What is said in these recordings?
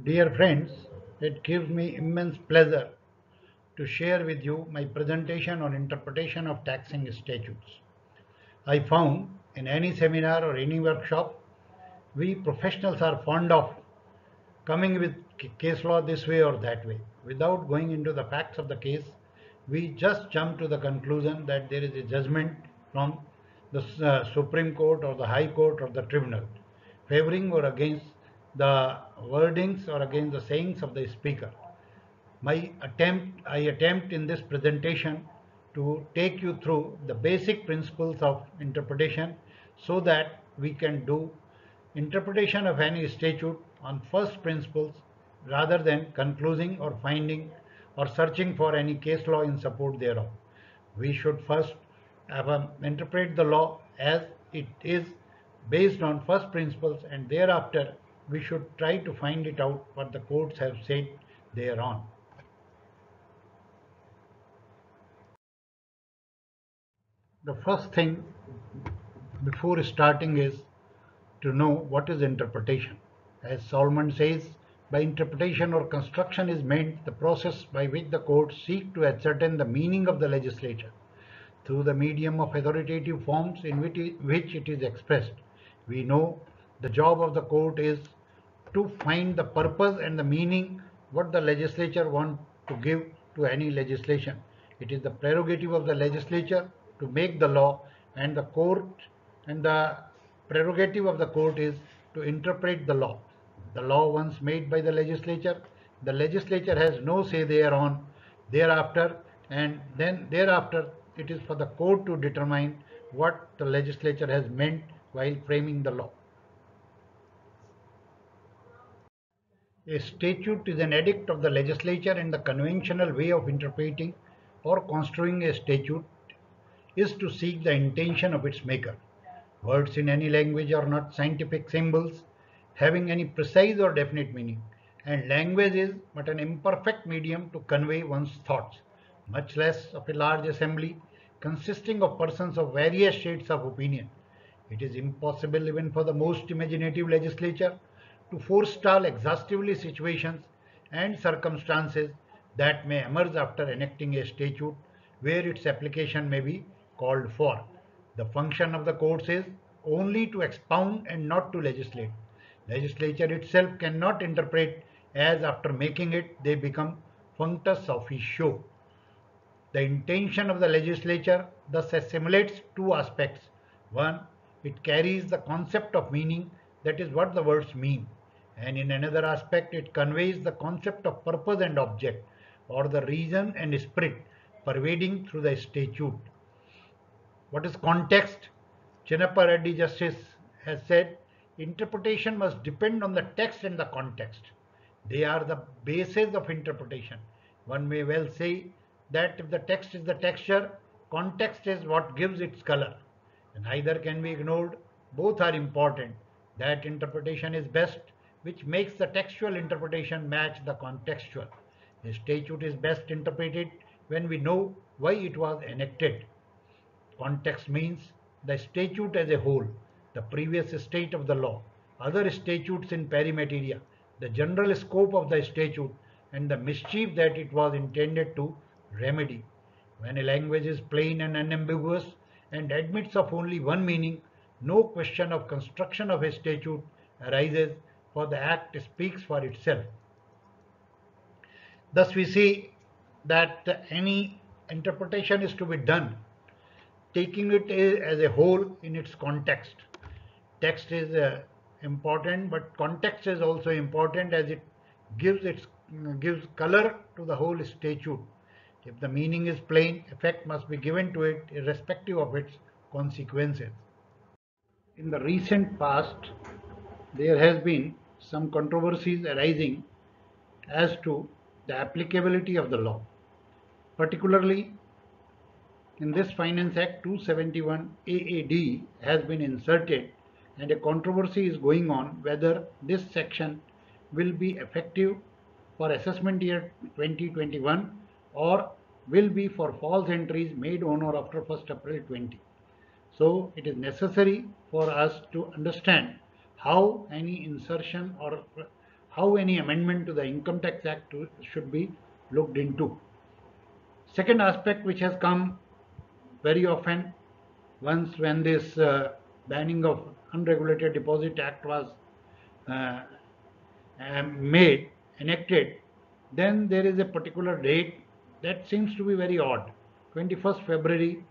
Dear friends, it gives me immense pleasure to share with you my presentation on interpretation of taxing statutes. I found in any seminar or any workshop, we professionals are fond of coming with case law this way or that way. Without going into the facts of the case, we just jump to the conclusion that there is a judgment from the Supreme Court or the High Court or the Tribunal, favoring or against the wordings or against the sayings of the speaker. I attempt in this presentation to take you through the basic principles of interpretation so that we can do interpretation of any statute on first principles rather than concluding or finding or searching for any case law in support thereof. We should first interpret the law as it is based on first principles, and thereafter we should try to find it out what the courts have said thereon. The first thing before starting is to know what is interpretation. As Solomon says, by interpretation or construction is meant the process by which the courts seek to ascertain the meaning of the legislature through the medium of authoritative forms in which it is expressed. We know the job of the court is to find the purpose and the meaning what the legislature want to give to any legislation. It is the prerogative of the legislature to make the law, and the prerogative of the court is to interpret the law. The law once made by the legislature has no say thereon thereafter, and then thereafter it is for the court to determine what the legislature has meant while framing the law. A statute is an edict of the legislature, and the conventional way of interpreting or construing a statute is to seek the intention of its maker. Words in any language are not scientific symbols having any precise or definite meaning, and language is but an imperfect medium to convey one's thoughts, much less of a large assembly consisting of persons of various shades of opinion. It is impossible even for the most imaginative legislature to forestall exhaustively situations and circumstances that may emerge after enacting a statute where its application may be called for. The function of the courts is only to expound and not to legislate. Legislature itself cannot interpret, as after making it they become functus officio. The intention of the legislature thus assimilates two aspects. One, it carries the concept of meaning, that is what the words mean, and in another aspect it conveys the concept of purpose and object, or the reason and spirit pervading through the statute. What is context? Chinnappa Reddy Justice has said interpretation must depend on the text and the context. They are the basis of interpretation. One may well say that if the text is the texture, context is what gives its color. And neither can be ignored. Both are important. That interpretation is best which makes the textual interpretation match the contextual. A statute is best interpreted when we know why it was enacted. Context means the statute as a whole, the previous state of the law, other statutes in pari materia, the general scope of the statute, and the mischief that it was intended to remedy. When a language is plain and unambiguous and admits of only one meaning, no question of construction of a statute arises, for the act speaks for itself. Thus we see that any interpretation is to be done taking it as a whole in its context. Text is important, but context is also important as it gives color to the whole statute. If the meaning is plain, effect must be given to it irrespective of its consequences. In the recent past, there has been some controversies arising as to the applicability of the law. Particularly in this Finance Act 271 AAD has been inserted, and a controversy is going on whether this section will be effective for assessment year 2021 or will be for false entries made on or after 1st April 20. So it is necessary for us to understand how any insertion or how any amendment to the Income Tax Act should be looked into. Second aspect which has come very often once when this banning of unregulated deposit act was uh, made, enacted, then there is a particular date that seems to be very odd, 21st February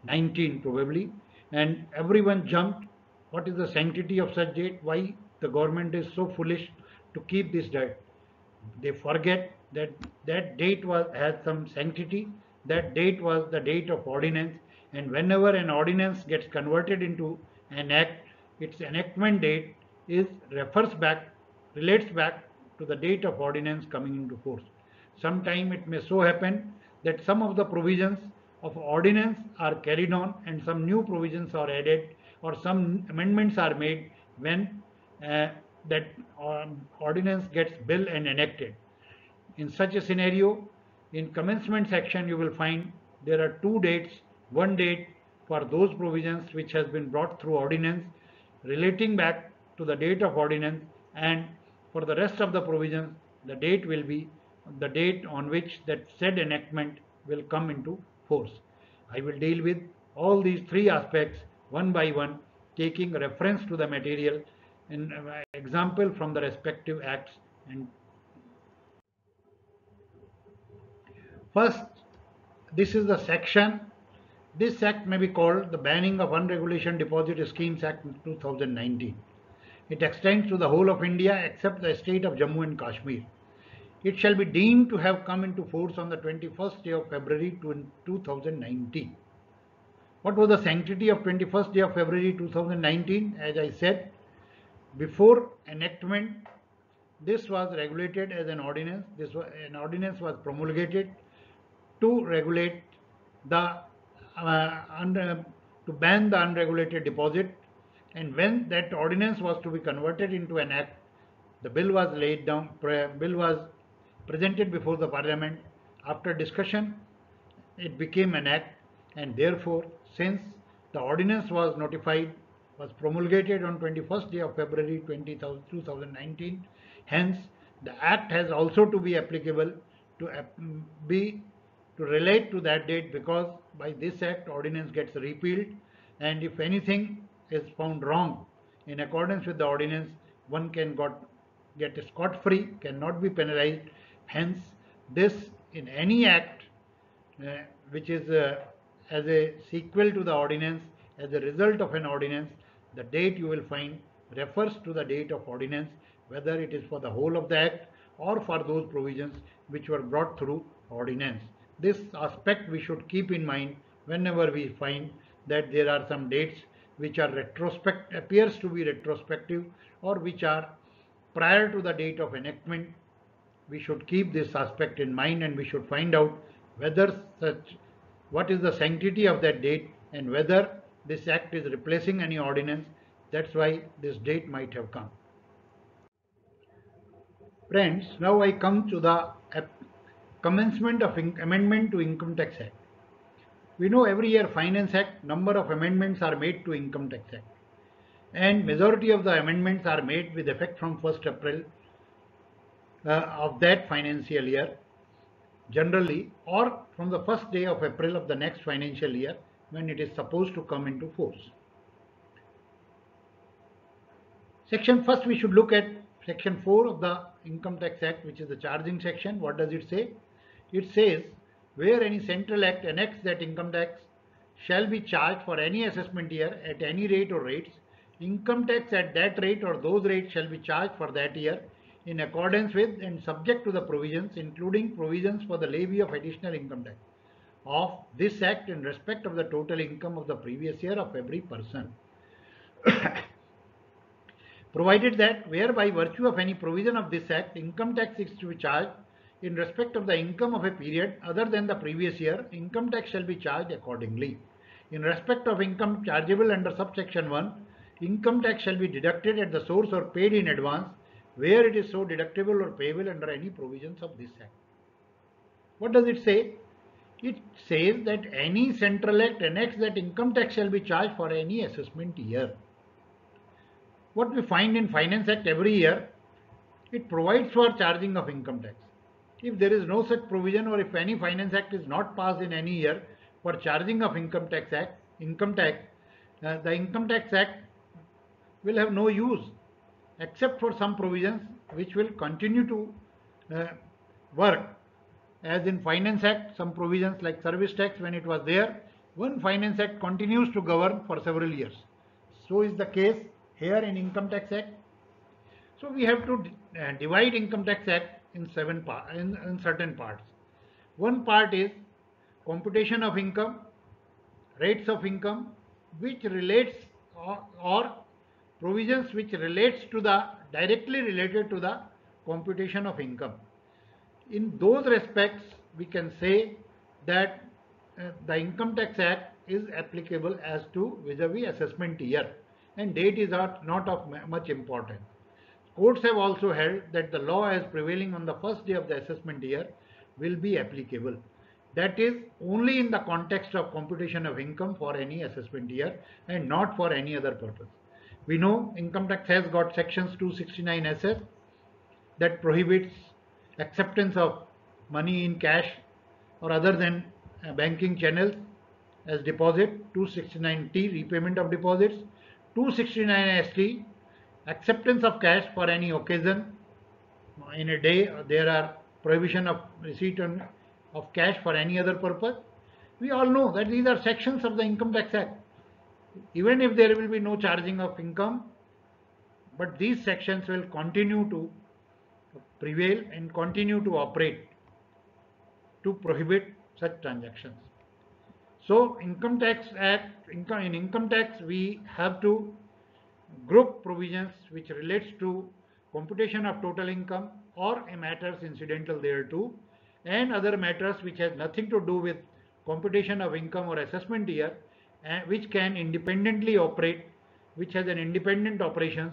19 probably, and everyone jumped. What is the sanctity of such date? Why the government is so foolish to keep this date? They forget that that date has some sanctity. That date was the date of ordinance, and whenever an ordinance gets converted into an act, its enactment date is refers back, relates back to the date of ordinance coming into force. Sometime it may so happen that some of the provisions of ordinance are carried on and some new provisions are added, or some amendments are made when uh, that ordinance gets bill and enacted. In such a scenario, in commencement section you will find there are two dates, one date for those provisions which has been brought through ordinance relating back to the date of ordinance, and for the rest of the provisions the date will be the date on which that said enactment will come into force. I will deal with all these three aspects one by one, taking reference to the material in example from the respective acts. And first, this is the section. This act may be called the Banning of Unregulated Deposit Schemes Act 2019. It extends to the whole of India except the state of Jammu and Kashmir. It shall be deemed to have come into force on the 21st day of February 2019. What was the sanctity of 21st day of February 2019? As I said, before enactment, this was regulated as an ordinance. An ordinance was promulgated to regulate the to ban the unregulated deposit, and when that ordinance was to be converted into an act, the bill was laid down. Bill was presented before the Parliament. After discussion, it became an act, and therefore, since the ordinance was notified, was promulgated on 21st day of February 2019, hence the act has also to be applicable to be to relate to that date, because by this act ordinance gets repealed, and if anything is found wrong in accordance with the ordinance, one can get scot-free, cannot be penalized. Hence, this in any act which is as a sequel to the ordinance, as a result of an ordinance, the date you will find refers to the date of ordinance, whether it is for the whole of the act or for those provisions which were brought through ordinance. This aspect we should keep in mind whenever we find that there are some dates which are appears to be retrospective, or which are prior to the date of enactment. We should keep this aspect in mind, and we should find out whether what is the sanctity of that date, and whether this act is replacing any ordinance. That's why this date might have come. Friends, now I come to the commencement of amendment to Income Tax Act. We know every year Finance Act, number of amendments are made to Income Tax Act, and majority of the amendments are made with effect from 1st April of that financial year generally, or from the first day of April of the next financial year when it is supposed to come into force. First we should look at section 4 of the Income Tax Act, which is the charging section. What does it say? It says, where any central act enacts that income tax shall be charged for any assessment year at any rate or rates, income tax at that rate or those rates shall be charged for that year in accordance with and subject to the provisions, including provisions for the levy of additional income tax of this act in respect of the total income of the previous year of every person. Provided that where by virtue of any provision of this act, income tax is to be charged in respect of the income of a period other than the previous year, income tax shall be charged accordingly. In respect of income chargeable under subsection 1, income tax shall be deducted at the source or paid in advance where it is so deductible or payable under any provisions of this act. What does it say? It says that any central act enacts that income tax shall be charged for any assessment year. What we find in Finance Act every year, It provides for charging of income tax. If there is no such provision, or if any Finance Act is not passed in any year for charging of income tax, the Income Tax Act will have no use, except for some provisions which will continue to uh, work. As in Finance Act, some provisions like service tax, when it was there, one Finance Act continues to govern for several years. So is the case here in Income Tax Act. So we have to divide Income Tax Act in in certain parts. One part is computation of income, rates of income, which relates, or provisions which relates to the directly related to the computation of income. In those respects, we can say that the Income Tax Act is applicable as to vis-a-vis assessment year, and date is not of much importance. Courts have also held that the law as prevailing on the first day of the assessment year will be applicable. That is only in the context of computation of income for any assessment year and not for any other purpose. We know income tax has got sections 269 SS that prohibits acceptance of money in cash or other than banking channels as deposit, 269T repayment of deposits, 269ST acceptance of cash for any occasion in a day. There are prohibition of receipt of cash for any other purpose. We all know that these are sections of the Income Tax Act. Even if there will be no charging of income, but these sections will continue to prevail and continue to operate to prohibit such transactions. So Income Tax Act, in income tax we have to group provisions which relates to computation of total income or matters incidental thereto, and other matters which has nothing to do with computation of income or assessment year, which can independently operate, which has an independent operations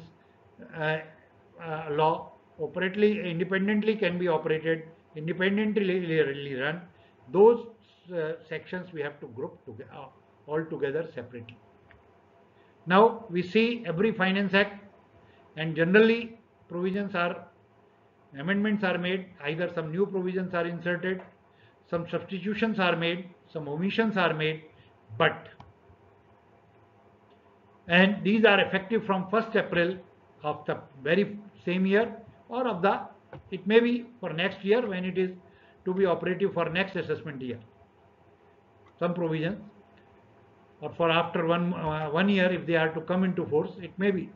law, independently can be operated, independently run. Those sections we have to group all together separately. Now we see every Finance Act, and generally amendments are made, either some new provisions are inserted, some substitutions are made, some omissions are made, and these are effective from 1st April of the very same year, or it may be for next year when it is to be operative for next assessment year. Some provisions, or for after one year if they are to come into force, it may be.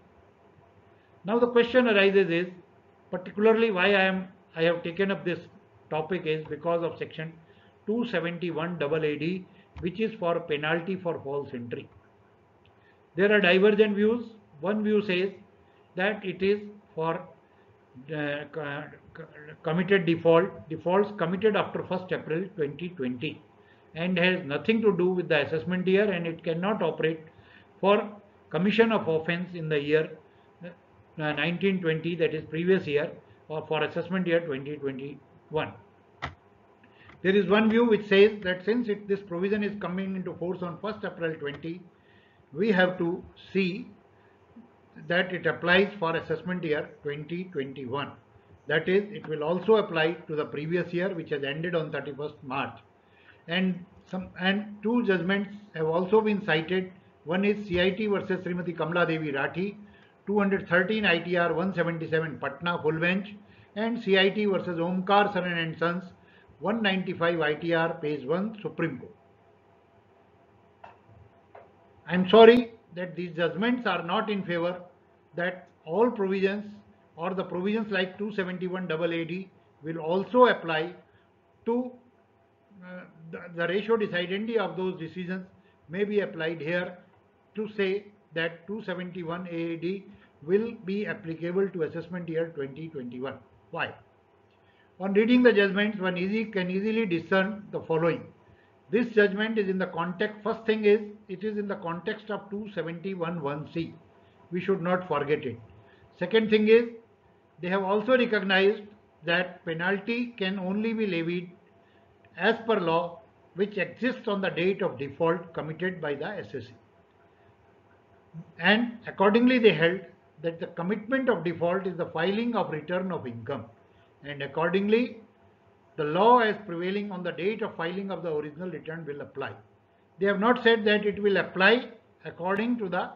Now the question arises is, particularly why I have taken up this topic is because of section 271 AD, which is for penalty for false entry. There are divergent views. One view says that it is for committed defaults committed after 1st April 2020 and has nothing to do with the assessment year, and it cannot operate for commission of offence in the year 1920, that is previous year, or for assessment year 2021. There is one view which says that since this provision is coming into force on 1st April 20, we have to see that it applies for assessment year 2021. That is, it will also apply to the previous year which has ended on 31st March. And two judgments have also been cited. One is CIT versus Srimati Kamala Devi Rathi, 213 ITR 177 Patna full bench, and CIT versus Omkar Saran and Sons, 195 ITR page 1 Supreme Court. I am sorry that these judgments are not in favor that all provisions or the provisions like 271 AD will also apply to the ratio decidendi of those decisions may be applied here to say that 271 AD will be applicable to assessment year 2021. Why? On reading the judgments, one can easily discern the following. This judgment is in the context, first thing is, it is in the context of 271(1)(c). We should not forget it. Second thing is, they have also recognized that penalty can only be levied as per law which exists on the date of default committed by the assessee. And accordingly they held that the commitment of default is the filing of return of income, and accordingly the law as prevailing on the date of filing of the original return will apply. They have not said that it will apply according to the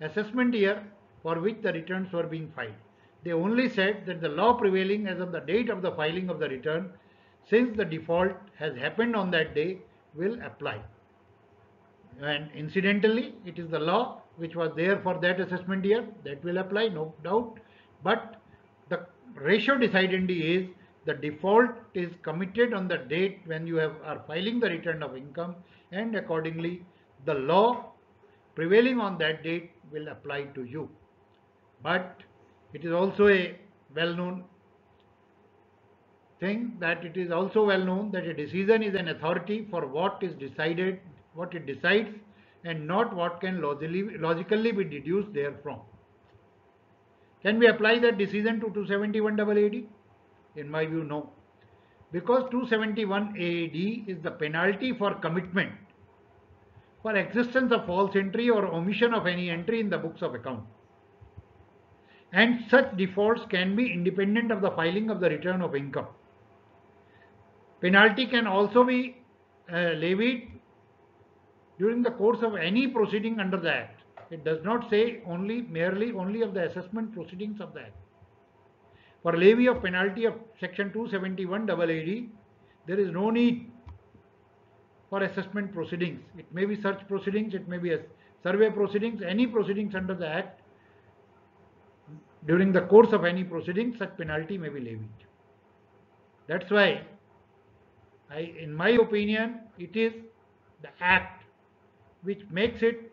assessment year for which the returns were being filed. They only said that the law prevailing as of the date of the filing of the return, since the default has happened on that day, will apply. And incidentally, it is the law which was there for that assessment year that will apply, no doubt. But the ratio decidandi is the default is committed on the date when you are filing the return of income, and accordingly the law prevailing on that date will apply to you. But it is also a well-known thing that it is also well known that a decision is an authority for what is decided, what it decides, and not what can logically be deduced therefrom. Can we apply that decision to 271 AD? In my view, no. Because 271 AD is the penalty for commitment for existence of false entry or omission of any entry in the books of account. And such defaults can be independent of the filing of the return of income. Penalty can also be levied during the course of any proceeding under the Act. It does not say merely of the assessment proceedings of the Act. For levy of penalty of section 271 AD, there is no need for assessment proceedings. It may be search proceedings, it may be a survey proceedings, any proceedings under the Act. During the course of any proceeding, such penalty may be levied. That's why, in my opinion, it is the Act which makes it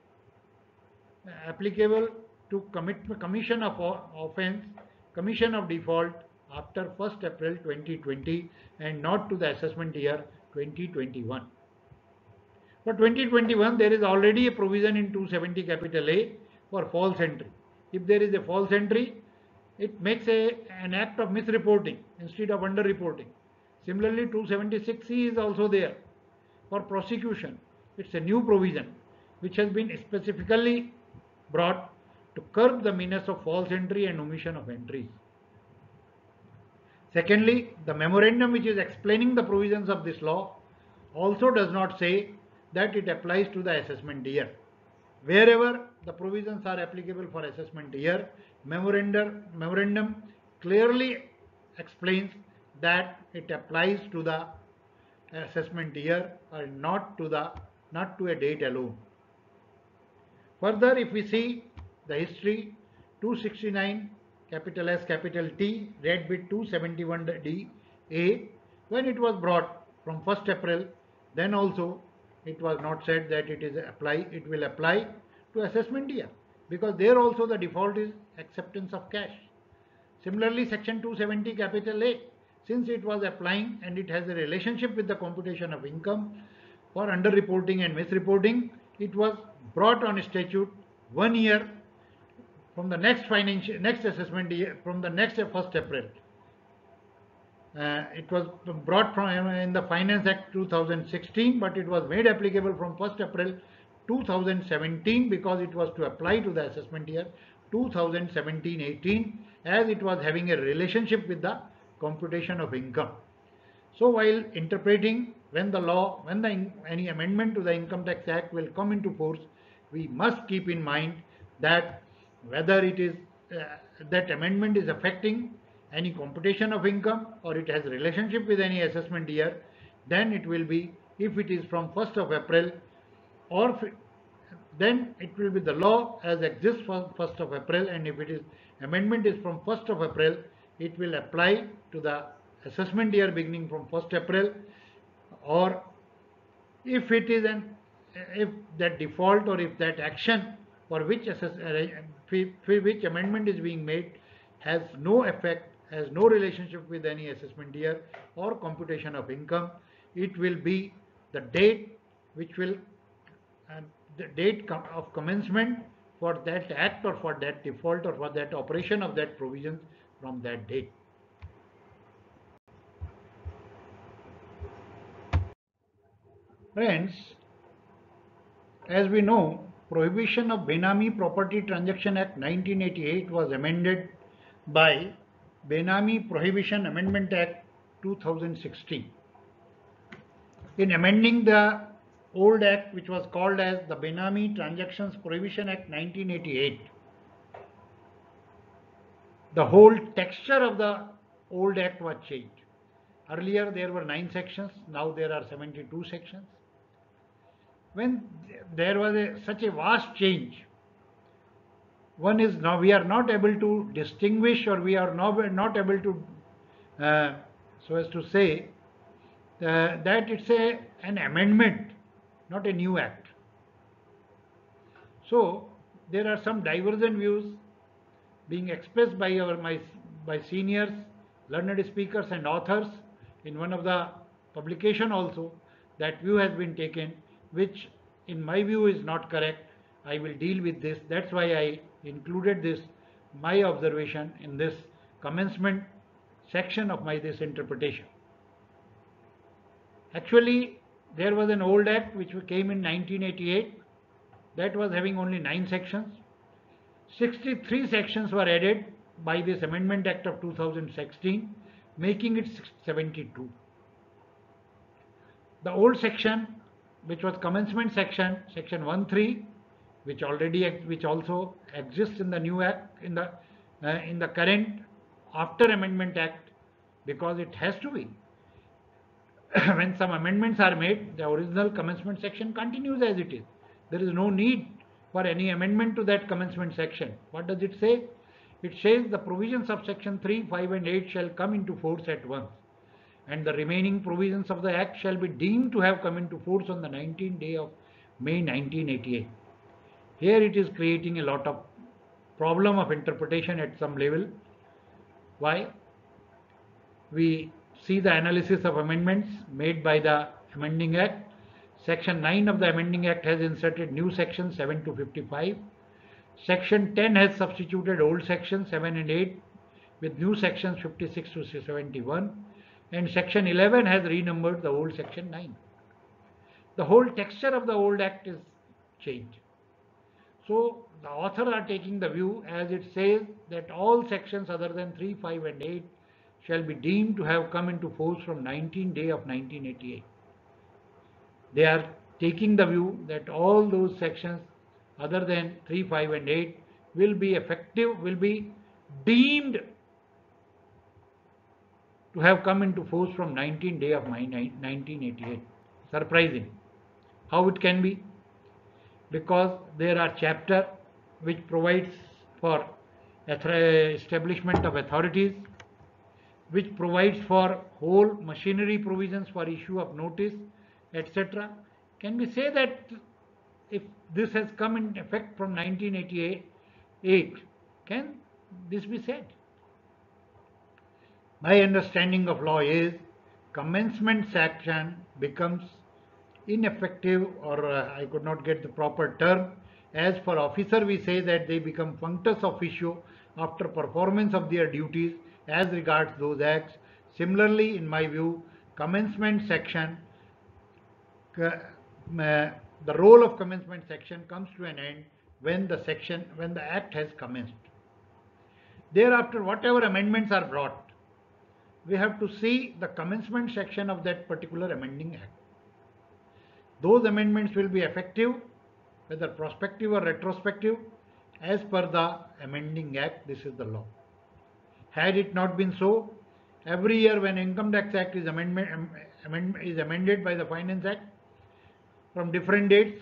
applicable to commission of offence, commission of default after 1st April 2020 and not to the assessment year 2021. For 2021, there is already a provision in 270 capital A for false entry. If there is a false entry, it makes an act of misreporting instead of underreporting. Similarly, 276C is also there for prosecution. It's a new provision which has been specifically brought to curb the menace of false entry and omission of entries. Secondly, the memorandum which is explaining the provisions of this law also does not say that it applies to the assessment year. Wherever the provisions are applicable for assessment year, memorandum clearly explains that it applies to the assessment year and not to a date alone. Further, if we see the history, 269 capital S capital T red bit 271 D A, when it was brought from 1st April, then also it was not said that it will apply to assessment year, because there also the default is acceptance of cash. Similarly, section 270 capital A, since it was applying and it has a relationship with the computation of income for underreporting and misreporting, it was brought on statute 1 year from the next assessment year, from the next 1st April. It was brought from in the Finance Act 2016, but it was made applicable from 1st April 2017 because it was to apply to the assessment year 2017-18, as it was having a relationship with the computation of income. So while interpreting when any amendment to the Income Tax Act will come into force, we must keep in mind that whether it is that amendment is affecting any computation of income or it has relationship with any assessment year, then it will be, if it is from 1st of April, or then it will be the law as exists from 1st of April, and if it is amendment is from 1st of April, it will apply to the assessment year beginning from 1st April, or if it is if that default or if that action for which amendment is being made has no effect, has no relationship with any assessment year or computation of income, it will be the date which will the date of commencement for that act or for that default or for that operation of that provision from that date. Friends, as we know Prohibition of Benami Property Transaction Act 1988 was amended by Benami Prohibition Amendment Act 2016. In amending the old act, which was called as the Benami Transactions Prohibition Act 1988, the whole texture of the old act was changed. Earlier there were 9 sections, now there are 72 sections. When there was such a vast change, one is now we are not able to distinguish, or we are not able to so as to say that it's an amendment, not a new act. So there are some divergent views being expressed by seniors, learned speakers and authors in one of the publication also. That view has been taken, which in my view is not correct. I will deal with this. That's why I included this, my observation, in this commencement section of this interpretation. Actually, there was an old act which came in 1988 that was having only 9 sections. 63 sections were added by this Amendment Act of 2016, making it 72. The old section, which was commencement section, section 1(3), which also exists in the new act, in the current after Amendment Act, because it has to be. When some amendments are made, the original commencement section continues as it is. There is no need for any amendment to that commencement section. What does it say? It says the provisions of section 3, 5 and 8 shall come into force at once, and the remaining provisions of the act shall be deemed to have come into force on the 19th day of May 1988. Here it is creating a lot of problem of interpretation at some level. Why? We see the analysis of amendments made by the amending act. Section 9 of the amending act has inserted new sections 7 to 55. Section 10 has substituted old sections 7 and 8 with new sections 56 to 71, and section 11 has renumbered the old section 9. The whole texture of the old act is changed. So the author are taking the view, as it says, that all sections other than 3, 5 and 8 shall be deemed to have come into force from 19th day of 1988. They are taking the view that all those sections other than 3, 5 and 8 will be effective, will be deemed to have come into force from 19th day of 1988. Surprising. How it can be? Because there are chapters which provides for establishment of authorities, which provides for whole machinery provisions for issue of notice, etc. Can we say that if this has come in effect from 1988, can this be said? My understanding of law is commencement section becomes ineffective, or I could not get the proper term. As for officer, we say that they become functus officio after performance of their duties as regards those acts. Similarly, in my view, commencement section, the role of commencement section comes to an end when the act has commenced. Thereafter, whatever amendments are brought, we have to see the commencement section of that particular amending act. Those amendments will be effective, whether prospective or retrospective, as per the amending act. This is the law. Had it not been so, every year when Income Tax Act is amended by the Finance Act from different dates,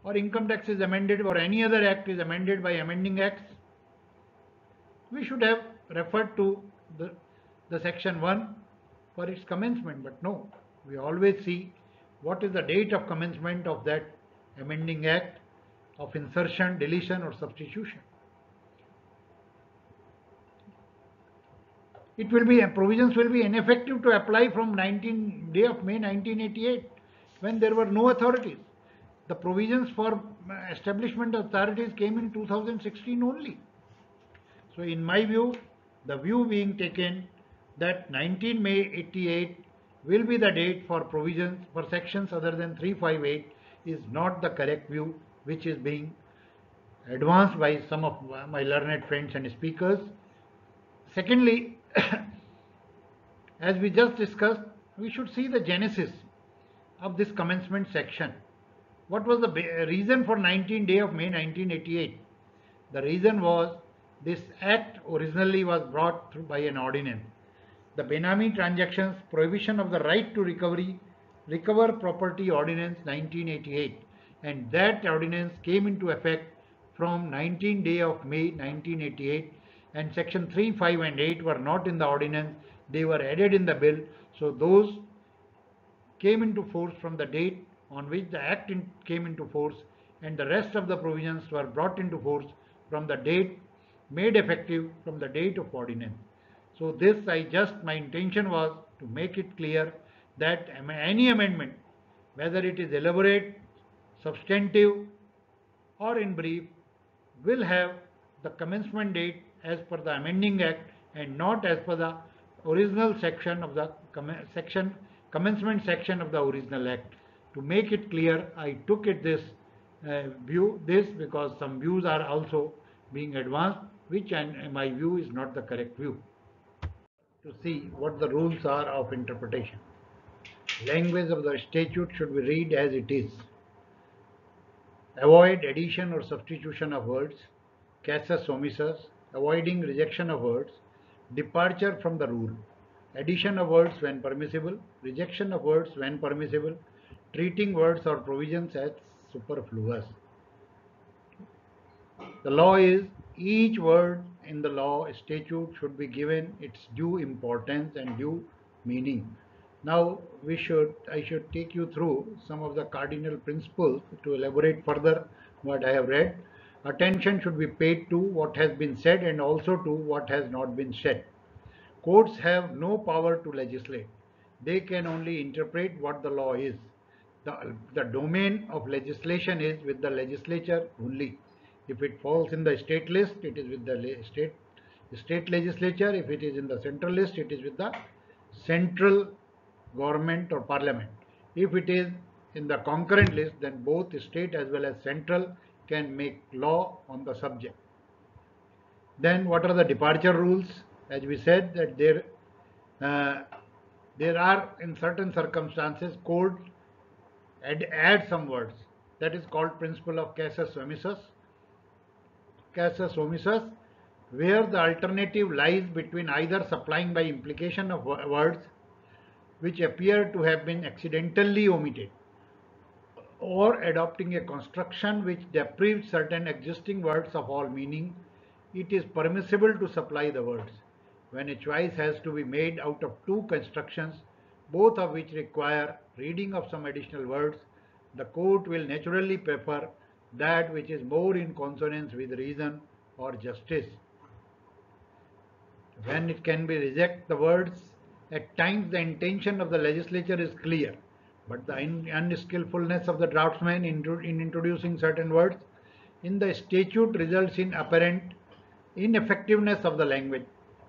or income tax is amended, or any other act is amended by amending acts, we should have referred to the section 1 for its commencement. But no, we always see what is the date of commencement of that amending act of insertion, deletion or substitution. It will be, provisions will be ineffective to apply from 19th day of May 1988 when there were no authorities. The provisions for establishment of authorities came in 2016 only. So in my view, the view being taken that 19 May 88 will be the date for provisions for sections other than 358 is not the correct view. which is being advanced by some of my learned friends and speakers. Secondly, as we just discussed, we should see the genesis of this commencement section. What was the reason for 19th day of May 1988? The reason was this act originally was brought through by an ordinance. The Benami Transactions Prohibition of the Right to Recover Property Ordinance 1988, and that ordinance came into effect from 19th day of May 1988, and section 3, 5 and 8 were not in the ordinance, they were added in the bill. So those came into force from the date on which the act came into force, and the rest of the provisions were brought into force from the date made effective from the date of ordinance. So this my intention was to make it clear that any amendment, whether it is elaborate, substantive or in brief, will have the commencement date as per the amending act and not as per the original section of the commencement section of the original act. To make it clear, I took it this because some views are also being advanced, which in my view is not the correct view. To see what the rules are of interpretation. Language of the statute should be read as it is. Avoid addition or substitution of words, casus omissus, avoiding rejection of words, departure from the rule, addition of words when permissible, rejection of words when permissible, treating words or provisions as superfluous. The law is each word in the law statute should be given its due importance and due meaning. Now I should take you through some of the cardinal principles to elaborate further what I have read. Attention should be paid to what has been said and also to what has not been said. Courts have no power to legislate. They can only interpret what the law is. The domain of legislation is with the legislature only. If it falls in the state list, it is with the state legislature. If it is in the central list, it is with the central government or parliament. If it is in the concurrent list, then both state as well as central can make law on the subject. Then what are the departure rules? As we said that there are in certain circumstances court add some words. That is called principle of casus omissus. Casus omissus, where the alternative lies between either supplying by implication of words which appear to have been accidentally omitted or adopting a construction which deprives certain existing words of all meaning. It is permissible to supply the words when a choice has to be made out of two constructions, both of which require reading of some additional words. The court will naturally prefer that which is more in consonance with reason or justice. When it can be reject the words, at times the intention of the legislature is clear, but the unskillfulness of the draftsman in introducing certain words in the statute results in apparent ineffectiveness of the language.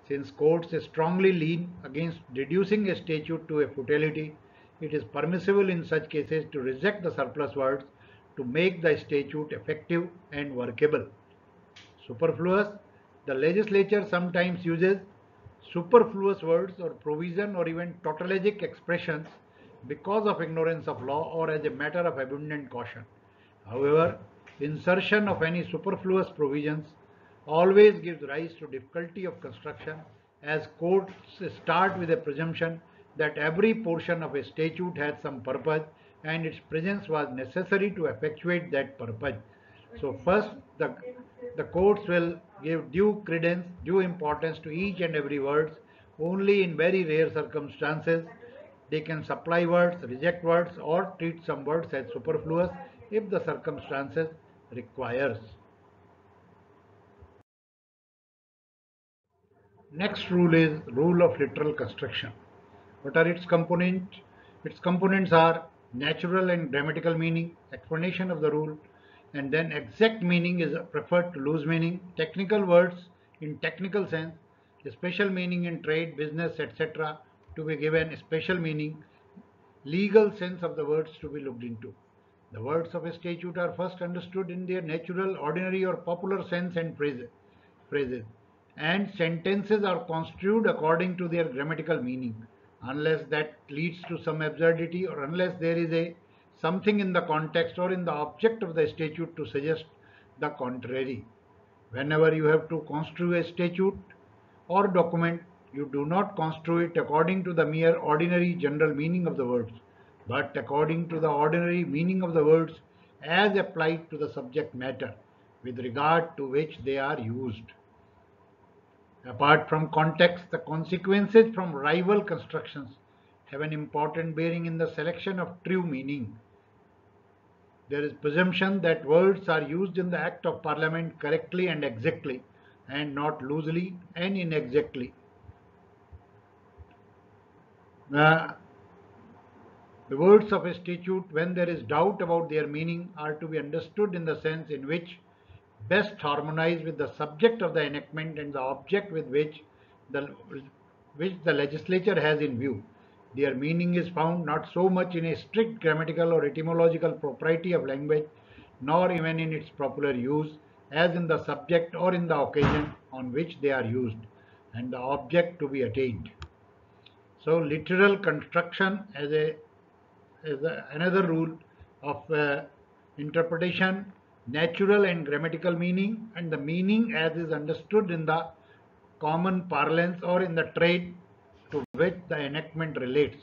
Since courts strongly lean against reducing a statute to a futility, it is permissible in such cases to reject the surplus words to make the statute effective and workable. Superfluous. The legislature sometimes uses superfluous words or provision or even tautologic expressions because of ignorance of law or as a matter of abundant caution. However, insertion of any superfluous provisions always gives rise to difficulty of construction, as courts start with a presumption that every portion of a statute has some purpose and its presence was necessary to effectuate that purpose. So first, the courts will give due credence, due importance to each and every word. Only in very rare circumstances they can supply words, reject words, or treat some words as superfluous if the circumstances requires. Next rule is rule of literal construction. What are its components? Its components are natural and grammatical meaning, explanation of the rule, and then exact meaning is preferred to loose meaning, technical words in technical sense, special meaning in trade, business, etc. to be given special meaning, legal sense of the words to be looked into. The words of a statute are first understood in their natural, ordinary, or popular sense and phrases, and sentences are construed according to their grammatical meaning, unless that leads to some absurdity or unless there is a something in the context or in the object of the statute to suggest the contrary. Whenever you have to construe a statute or document, you do not construe it according to the mere ordinary general meaning of the words, but according to the ordinary meaning of the words as applied to the subject matter with regard to which they are used. Apart from context, the consequences from rival constructions have an important bearing in the selection of true meaning. There is presumption that words are used in the act of parliament correctly and exactly, and not loosely and inexactly. Uh, the words of a statute, when there is doubt about their meaning, are to be understood in the sense in which best harmonize with the subject of the enactment and the object with the, which the legislature has in view. Their meaning is found not so much in a strict grammatical or etymological propriety of language, nor even in its popular use, as in the subject or in the occasion on which they are used, and the object to be attained. So, literal construction another rule of interpretation, natural and grammatical meaning, and the meaning as is understood in the common parlance or in the trade to which the enactment relates.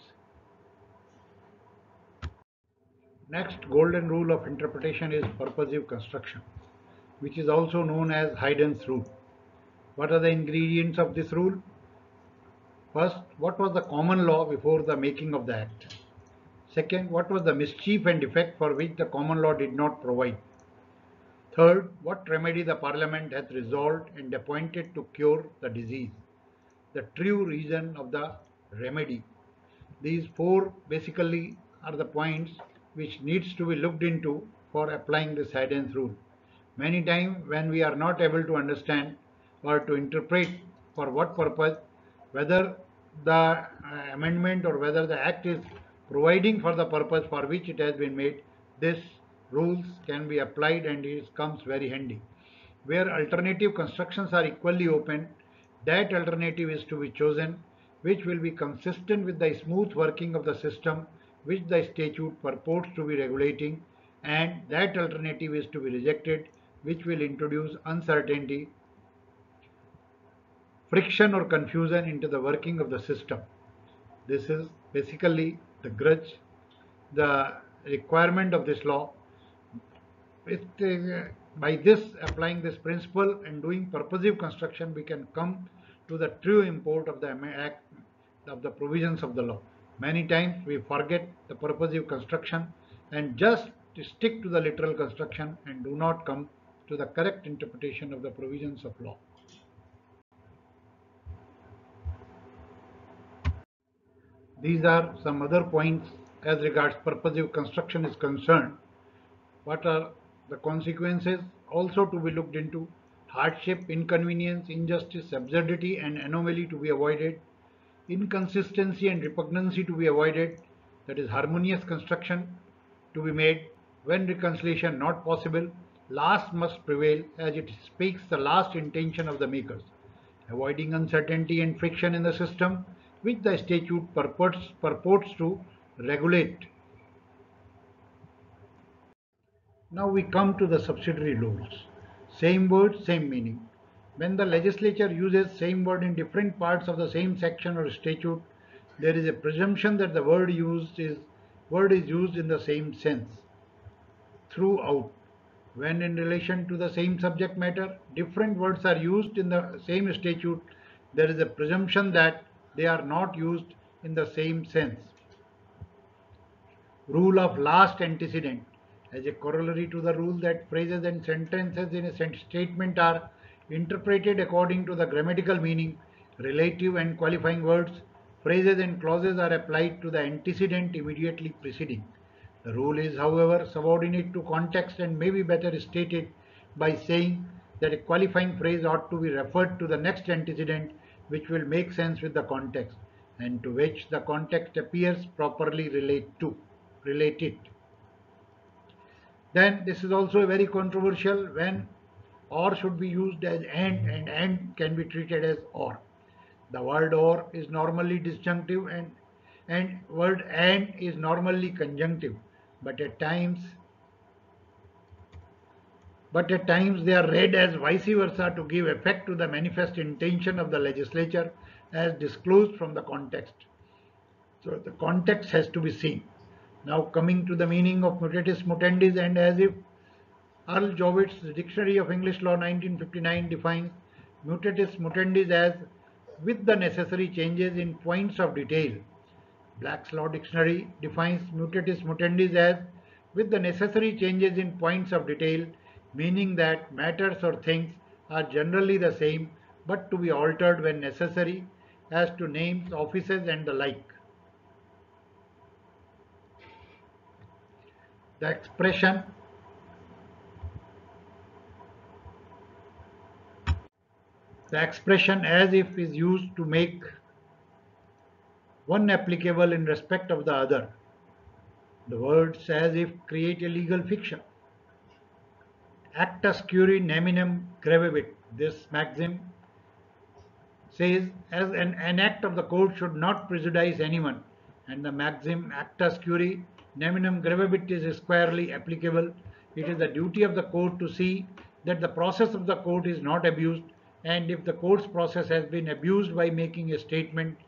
Next golden rule of interpretation is purposive construction, which is also known as Haydn's rule. What are the ingredients of this rule? First, what was the common law before the making of the act? Second, what was the mischief and defect for which the common law did not provide? Third, what remedy the Parliament hath resolved and appointed to cure the disease? The true reason of the remedy. These four basically are the points which needs to be looked into for applying this Haydn's rule. Many times when we are not able to understand or to interpret for what purpose, whether the amendment or whether the act is providing for the purpose for which it has been made, this rules can be applied and it comes very handy. Where alternative constructions are equally open, that alternative is to be chosen which will be consistent with the smooth working of the system which the statute purports to be regulating, and that alternative is to be rejected which will introduce uncertainty, friction or confusion into the working of the system. This is basically the grudge, the requirement of this law. By this, applying this principle and doing purposive construction, we can come to the true import of the act, of the provisions of the law. Many times we forget the purposive construction and just stick to the literal construction and do not come to the correct interpretation of the provisions of law. These are some other points as regards purposive construction is concerned. What are the consequences also to be looked into? Hardship, inconvenience, injustice, absurdity and anomaly to be avoided. Inconsistency and repugnancy to be avoided, that is harmonious construction to be made. When reconciliation not possible, last must prevail as it speaks the last intention of the makers. Avoiding uncertainty and friction in the system which the statute purports to regulate. Now we come to the subsidiary rules. Same word, same meaning. When the legislature uses same word in different parts of the same section or statute, there is a presumption that the word is used in the same sense throughout. When in relation to the same subject matter, different words are used in the same statute, there is a presumption that they are not used in the same sense. Rule of last antecedent. As a corollary to the rule that phrases and sentences in a statement are interpreted according to the grammatical meaning, relative and qualifying words, phrases and clauses are applied to the antecedent immediately preceding. The rule is, however, subordinate to context and may be better stated by saying that a qualifying phrase ought to be referred to the next antecedent which will make sense with the context and to which the context appears properly related. Then this is also very controversial when or should be used as and can be treated as or. The word or is normally disjunctive and word and is normally conjunctive, but at times they are read as vice versa to give effect to the manifest intention of the legislature as disclosed from the context. So the context has to be seen. Now coming to the meaning of mutatis mutandis, and as if Earl Jowitt's Dictionary of English Law 1959 defines mutatis mutandis as with the necessary changes in points of detail. Black's Law Dictionary defines mutatis mutandis as with the necessary changes in points of detail, meaning that matters or things are generally the same but to be altered when necessary, as to names, offices, and the like. The expression as if is used to make one applicable in respect of the other. The words as if create a legal fiction. Actus curiae neminem grevebit. This maxim says as an act of the court should not prejudice anyone, and the maxim actus curiae neminem grevebit is squarely applicable. It is the duty of the court to see that the process of the court is not abused, and if the court's process has been abused by making a statement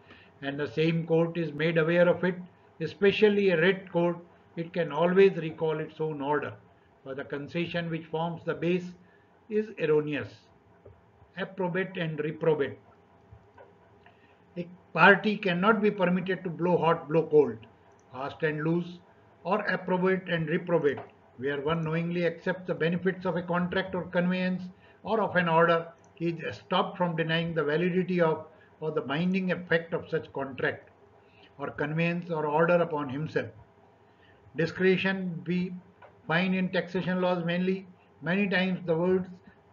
and the same court is made aware of it, especially a writ court, it can always recall its own order, for the concession which forms the base is erroneous. Approbate and reprobate. A party cannot be permitted to blow hot, blow cold, fast and loose, or approbate and reprobate, where one knowingly accepts the benefits of a contract or conveyance or of an order. He is stopped from denying the validity of or the binding effect of such contract or conveyance or order upon himself. Discretion we find in taxation laws mainly. Many times the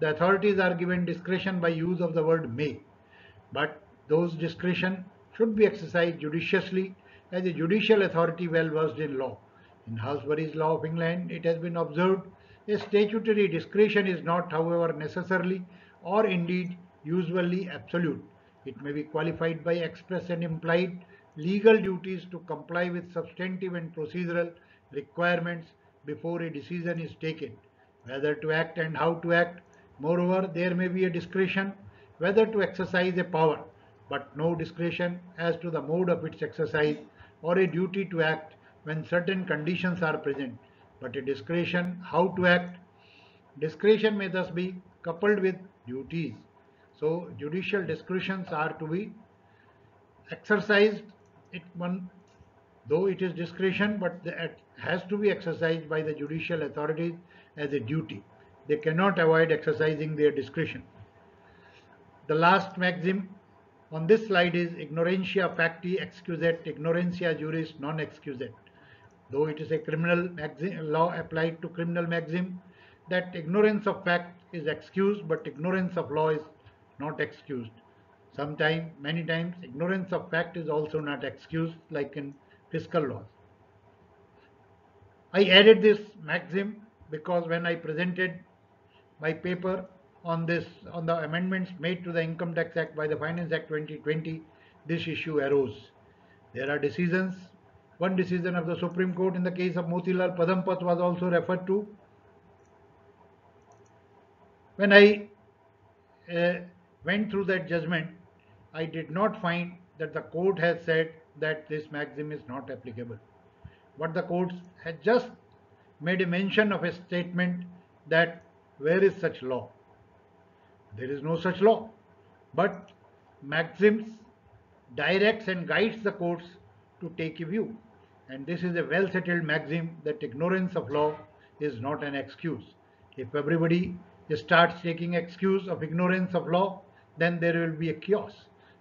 authorities are given discretion by use of the word may, but those discretion should be exercised judiciously as a judicial authority well versed in law. In Halsbury's Law of England, it has been observed a statutory discretion is not, however, necessarily or indeed usually absolute. It may be qualified by express and implied legal duties to comply with substantive and procedural requirements before a decision is taken, whether to act and how to act. Moreover, there may be a discretion whether to exercise a power, but no discretion as to the mode of its exercise, or a duty to act when certain conditions are present, but a discretion how to act. Discretion may thus be coupled with duties. So judicial discretions are to be exercised. Though it is discretion, but it has to be exercised by the judicial authorities as a duty. They cannot avoid exercising their discretion. The last maxim on this slide is ignorantia facti excusat, ignorantia juris non excusat. Though it is a criminal law applied to criminal maxim, that ignorance of fact is excused, but ignorance of law is not excused. Sometimes, many times, ignorance of fact is also not excused, like in fiscal laws. I added this maxim because when I presented my paper on the amendments made to the Income Tax Act by the Finance Act 2020, this issue arose. There are decisions. One decision of the Supreme Court in the case of Motilal Padampat was also referred to. When I went through that judgment, I did not find that the court has said that this maxim is not applicable. But the court had just made a mention of a statement that where is such law? There is no such law. But maxims directs and guides the courts to take a view. And this is a well settled maxim that ignorance of law is not an excuse. If everybody starts taking excuse of ignorance of law, then there will be a chaos.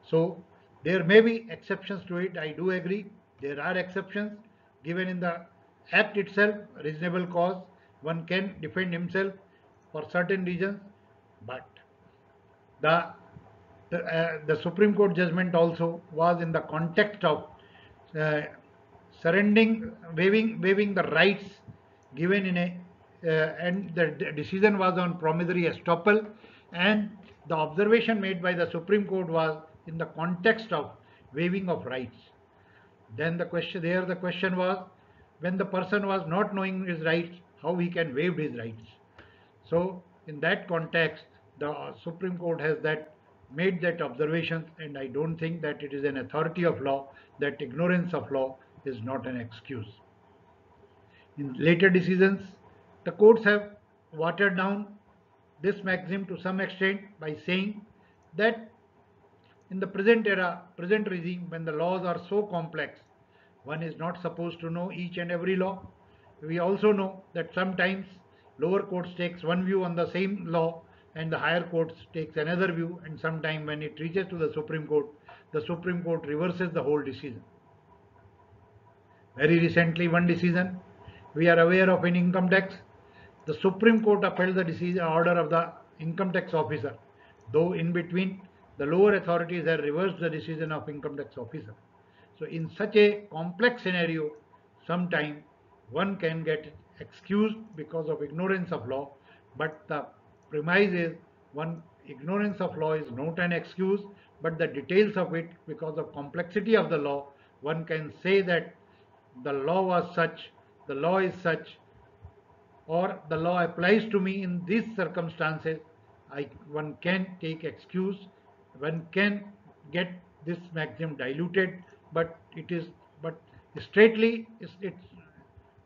So there may be exceptions to it. I do agree. There are exceptions given in the Act itself, reasonable cause. One can defend himself for certain reasons, but the Supreme Court judgment also was in the context of waiving the rights given in a and the decision was on promissory estoppel, and the observation made by the Supreme Court was in the context of waiving of rights. Then the question was, when the person was not knowing his rights, how he can waive his rights. So in that context, the Supreme Court has made that observation, and I don't think that it is an authority of law that ignorance of law is not an excuse. In later decisions, the courts have watered down this maxim to some extent by saying that in the present era, present regime, when the laws are so complex, one is not supposed to know each and every law. We also know that sometimes lower courts takes one view on the same law and the higher courts takes another view, and sometimes when it reaches to the Supreme Court reverses the whole decision. Very recently, one decision we are aware of in income tax, the Supreme Court upheld the decision order of the income tax officer, though in between the lower authorities have reversed the decision of income tax officer. So in such a complex scenario, sometime one can get excused because of ignorance of law, but the premise is ignorance of law is not an excuse, but the details of it, because of complexity of the law, one can say that the law was such, the law is such, or the law applies to me in these circumstances. One can take excuse, one can get this maxim diluted, but straightly it's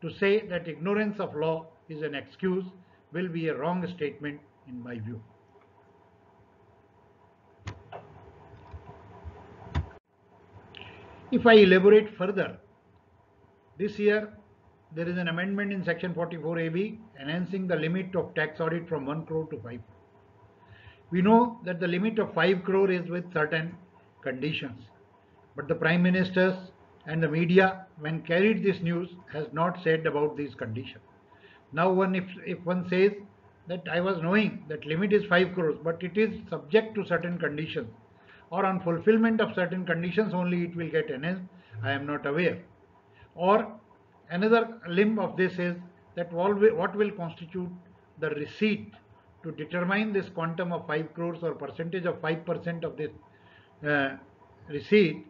to say that ignorance of law is an excuse will be a wrong statement in my view. If I elaborate further, this year there is an amendment in section 44AB enhancing the limit of tax audit from 1 crore to 5 crore. We know that the limit of 5 crore is with certain conditions, but the Prime Ministers and the media, when carried this news, has not said about these conditions. Now if one says that I was knowing that limit is 5 crores, but it is subject to certain conditions, or on fulfillment of certain conditions only it will get enhanced, I am not aware. Or another limb of this is that what will constitute the receipt to determine this quantum of 5 crores or percentage of 5% of this receipt.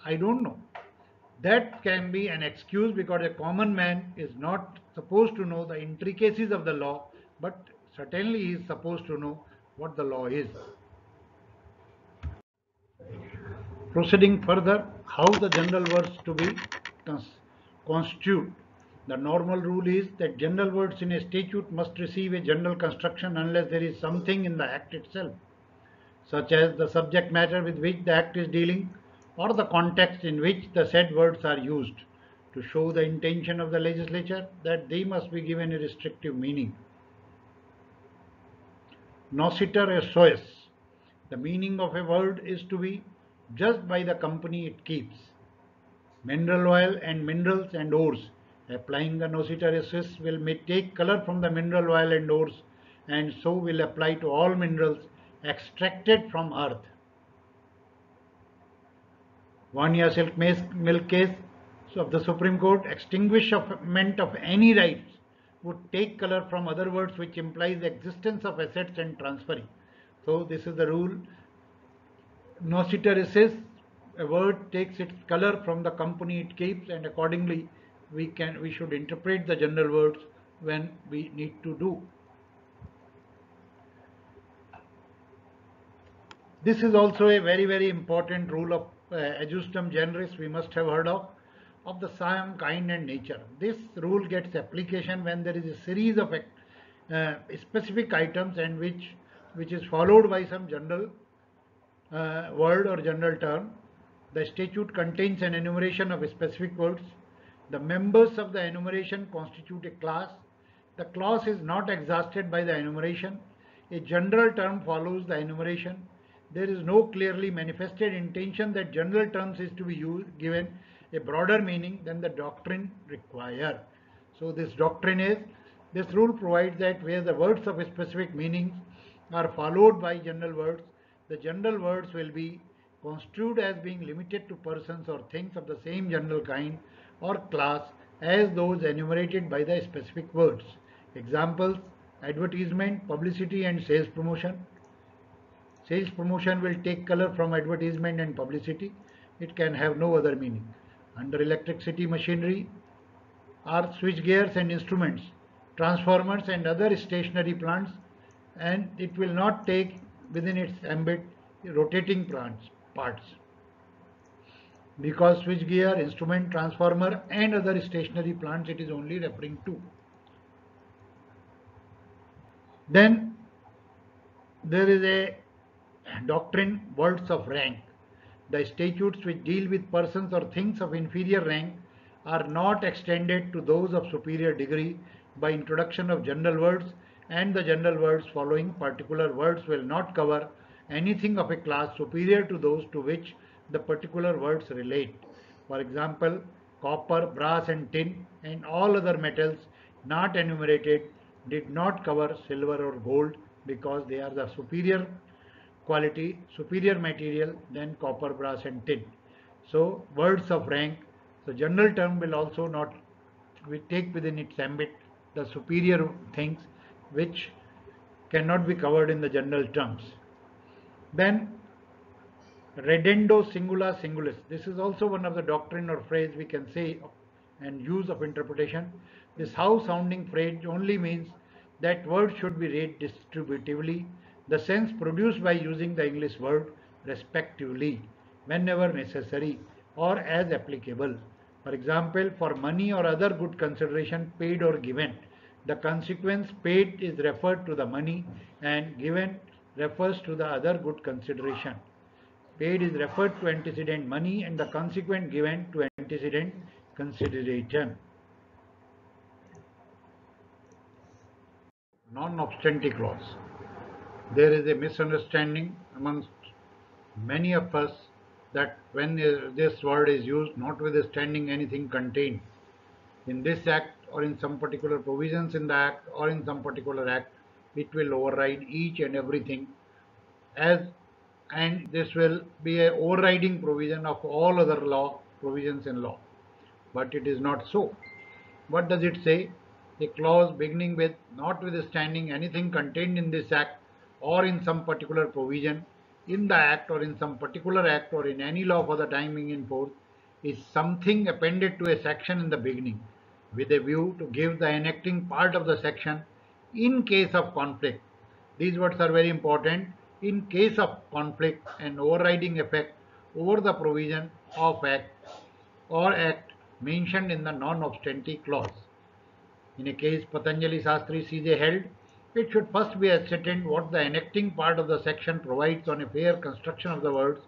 I don't know. That can be an excuse because a common man is not supposed to know the intricacies of the law, but certainly he is supposed to know what the law is. Proceeding further, how the general words to be constitute. The normal rule is that general words in a statute must receive a general construction unless there is something in the act itself, such as the subject matter with which the act is dealing or the context in which the said words are used, to show the intention of the legislature that they must be given a restrictive meaning. Nociter est sois. The meaning of a word is to be judged by the company it keeps. Mineral oil and minerals and ores. Applying the nociter est sois will take color from the mineral oil and ores, and so will apply to all minerals extracted from earth. Vanya Silk Milk case of the Supreme Court, extinguishment of any rights would take color from other words which implies the existence of assets and transferring. So this is the rule. Nociter est sois, a word takes its color from the company it keeps, and accordingly we should interpret the general words when we need to do. This is also a very, very important rule of adjustum generis we must have heard of the same kind and nature. This rule gets application when there is a series of specific items and which is followed by some general word or general term. The statute contains an enumeration of specific words. The members of the enumeration constitute a class. The class is not exhausted by the enumeration. A general term follows the enumeration. There is no clearly manifested intention that general terms is to be given a broader meaning than the doctrine require. So this rule provides that where the words of specific meanings are followed by general words, the general words will be construed as being limited to persons or things of the same general kind or class as those enumerated by the specific words. Examples: advertisement, publicity and sales promotion. Sales promotion will take color from advertisement and publicity. It can have no other meaning. Under electricity machinery are switch gears and instruments, transformers and other stationary plants, and it will not take within its ambit rotating parts, because switch gear, instrument, transformer and other stationary plants it is only referring to. Then there is a doctrine, words of rank. The statutes which deal with persons or things of inferior rank are not extended to those of superior degree by introduction of general words, and the general words following particular words will not cover anything of a class superior to those to which the particular words relate. For example, copper, brass and tin and all other metals not enumerated did not cover silver or gold, because they are the superior quality, superior material than copper, brass and tin. So words of rank, the general term will also not take within its ambit the superior things which cannot be covered in the general terms. Then redendo singula singulis. This is also one of the doctrine or phrase we can say and use of interpretation. This house sounding phrase only means that words should be read distributively, the sense produced by using the English word respectively whenever necessary or as applicable. For example, for money or other good consideration paid or given, the consequence paid is referred to the money and given refers to the other good consideration. Paid is referred to antecedent money and the consequent given to antecedent consideration. Non-obstante clause. There is a misunderstanding amongst many of us that when this word is used, notwithstanding anything contained in this act or in some particular provisions in the act or in some particular act, it will override each and everything, and this will be a overriding provision of all other law provisions in law. But it is not so. What does it say? A clause beginning with notwithstanding anything contained in this act or in some particular provision in the act or in some particular act or in any law for the time being in force is something appended to a section in the beginning with a view to give the enacting part of the section in case of conflict. These words are very important. In case of conflict, an overriding effect over the provision of act or act mentioned in the non-obstante clause. In a case Patanjali Sastri CJ held, it should first be ascertained what the enacting part of the section provides on a fair construction of the words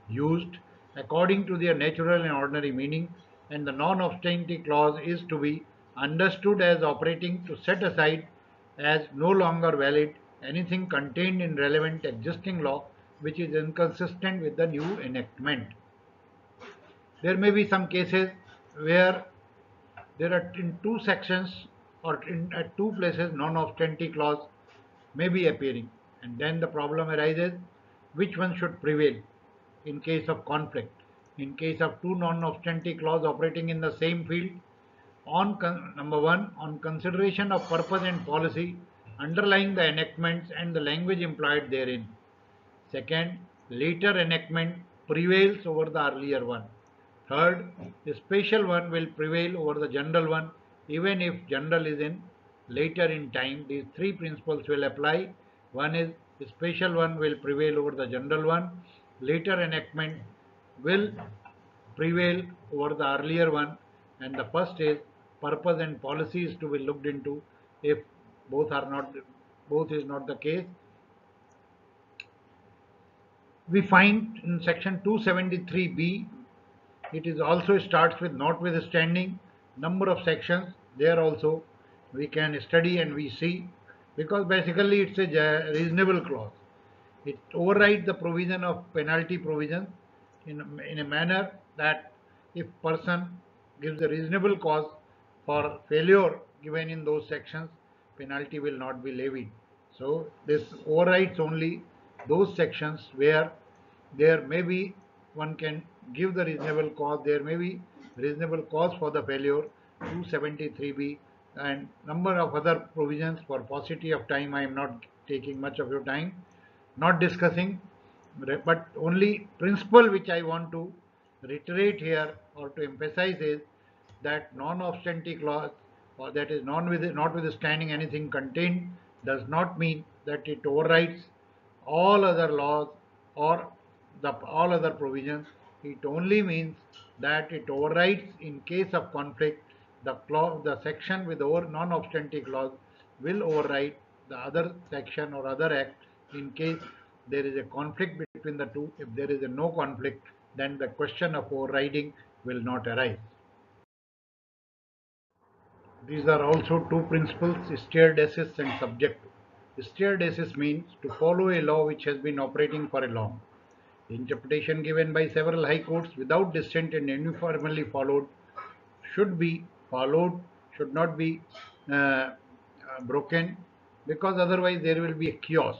used according to their natural and ordinary meaning, and the non-obstante clause is to be understood as operating to set aside as no longer valid anything contained in relevant existing law which is inconsistent with the new enactment. There may be some cases where there are in two sections or at two places non-obstante clause may be appearing, and then the problem arises which one should prevail in case of conflict. In case of two non-obstante clause operating in the same field, number one, on consideration of purpose and policy underlying the enactments and the language employed therein. Second, later enactment prevails over the earlier one. Third, the special one will prevail over the general one, even if general is in later in time. These three principles will apply. One is the special one will prevail over the general one. Later enactment will prevail over the earlier one. And the first is purpose and policy is to be looked into. If both is not the case, we find in section 273b, it is also starts with notwithstanding. Number of sections there also we can study and we see, because basically it's a reasonable clause. It overrides the provision of penalty provision in a manner that if person gives a reasonable cause for failure given in those sections, penalty will not be levied. So this overrides only those sections where there may be one can give the reasonable cause, there may be reasonable cause for the failure, 273B, and number of other provisions. For paucity of time, I am not taking much of your time, not discussing, but only principle which I want to reiterate here or to emphasize is that non-obstante clause, or that is notwithstanding anything contained, does not mean that it overrides all other laws or all other provisions. It only means that it overrides in case of conflict. The section with non-obstante clause will override the other section or other act in case there is a conflict between the two. If there is no conflict, then the question of overriding will not arise. These are also two principles, stare decisis and subjective. Stare decisis means to follow a law which has been operating for a long. The interpretation given by several high courts without dissent and uniformly followed should be followed, should not be broken, because otherwise there will be a chaos.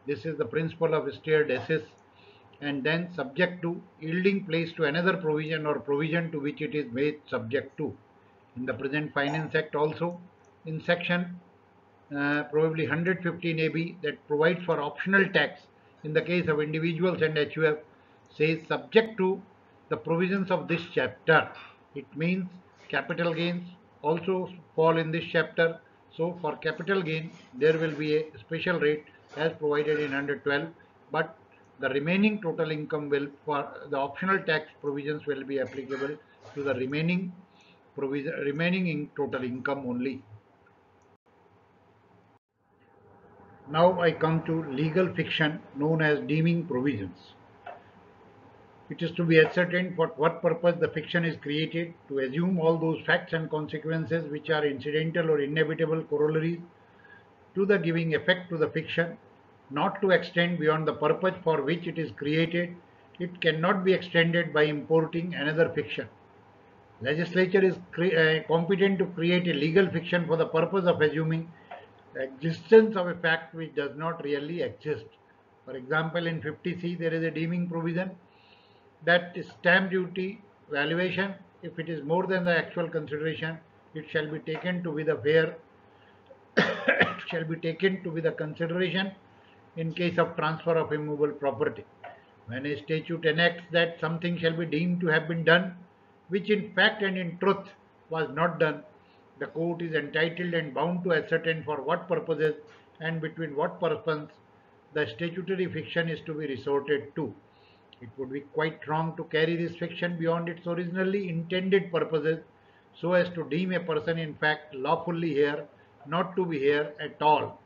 This is the principle of stare decisis. And then subject to, yielding place to another provision or provision to which it is made subject to. In the present Finance Act also, in section probably 115 AB, that provides for optional tax in the case of individuals and HUF, says subject to the provisions of this chapter. It means capital gains also fall in this chapter. So for capital gain there will be a special rate as provided in 112, but the remaining total income will, for the optional tax provisions, will be applicable to the remaining in total income only. Now I come to legal fiction known as deeming provisions. It is to be ascertained for what purpose the fiction is created, to assume all those facts and consequences which are incidental or inevitable corollaries to the giving effect to the fiction, not to extend beyond the purpose for which it is created. It cannot be extended by importing another fiction. Legislature is competent to create a legal fiction for the purpose of assuming the existence of a fact which does not really exist. For example, in 50C there is a deeming provision that stamp duty valuation, if it is more than the actual consideration, it shall be taken to be the fair shall be taken to be the consideration in case of transfer of immovable property. When a statute enacts that something shall be deemed to have been done, which in fact and in truth was not done, the court is entitled and bound to ascertain for what purposes and between what persons the statutory fiction is to be resorted to. It would be quite wrong to carry this fiction beyond its originally intended purposes so as to deem a person in fact lawfully here not to be here at all.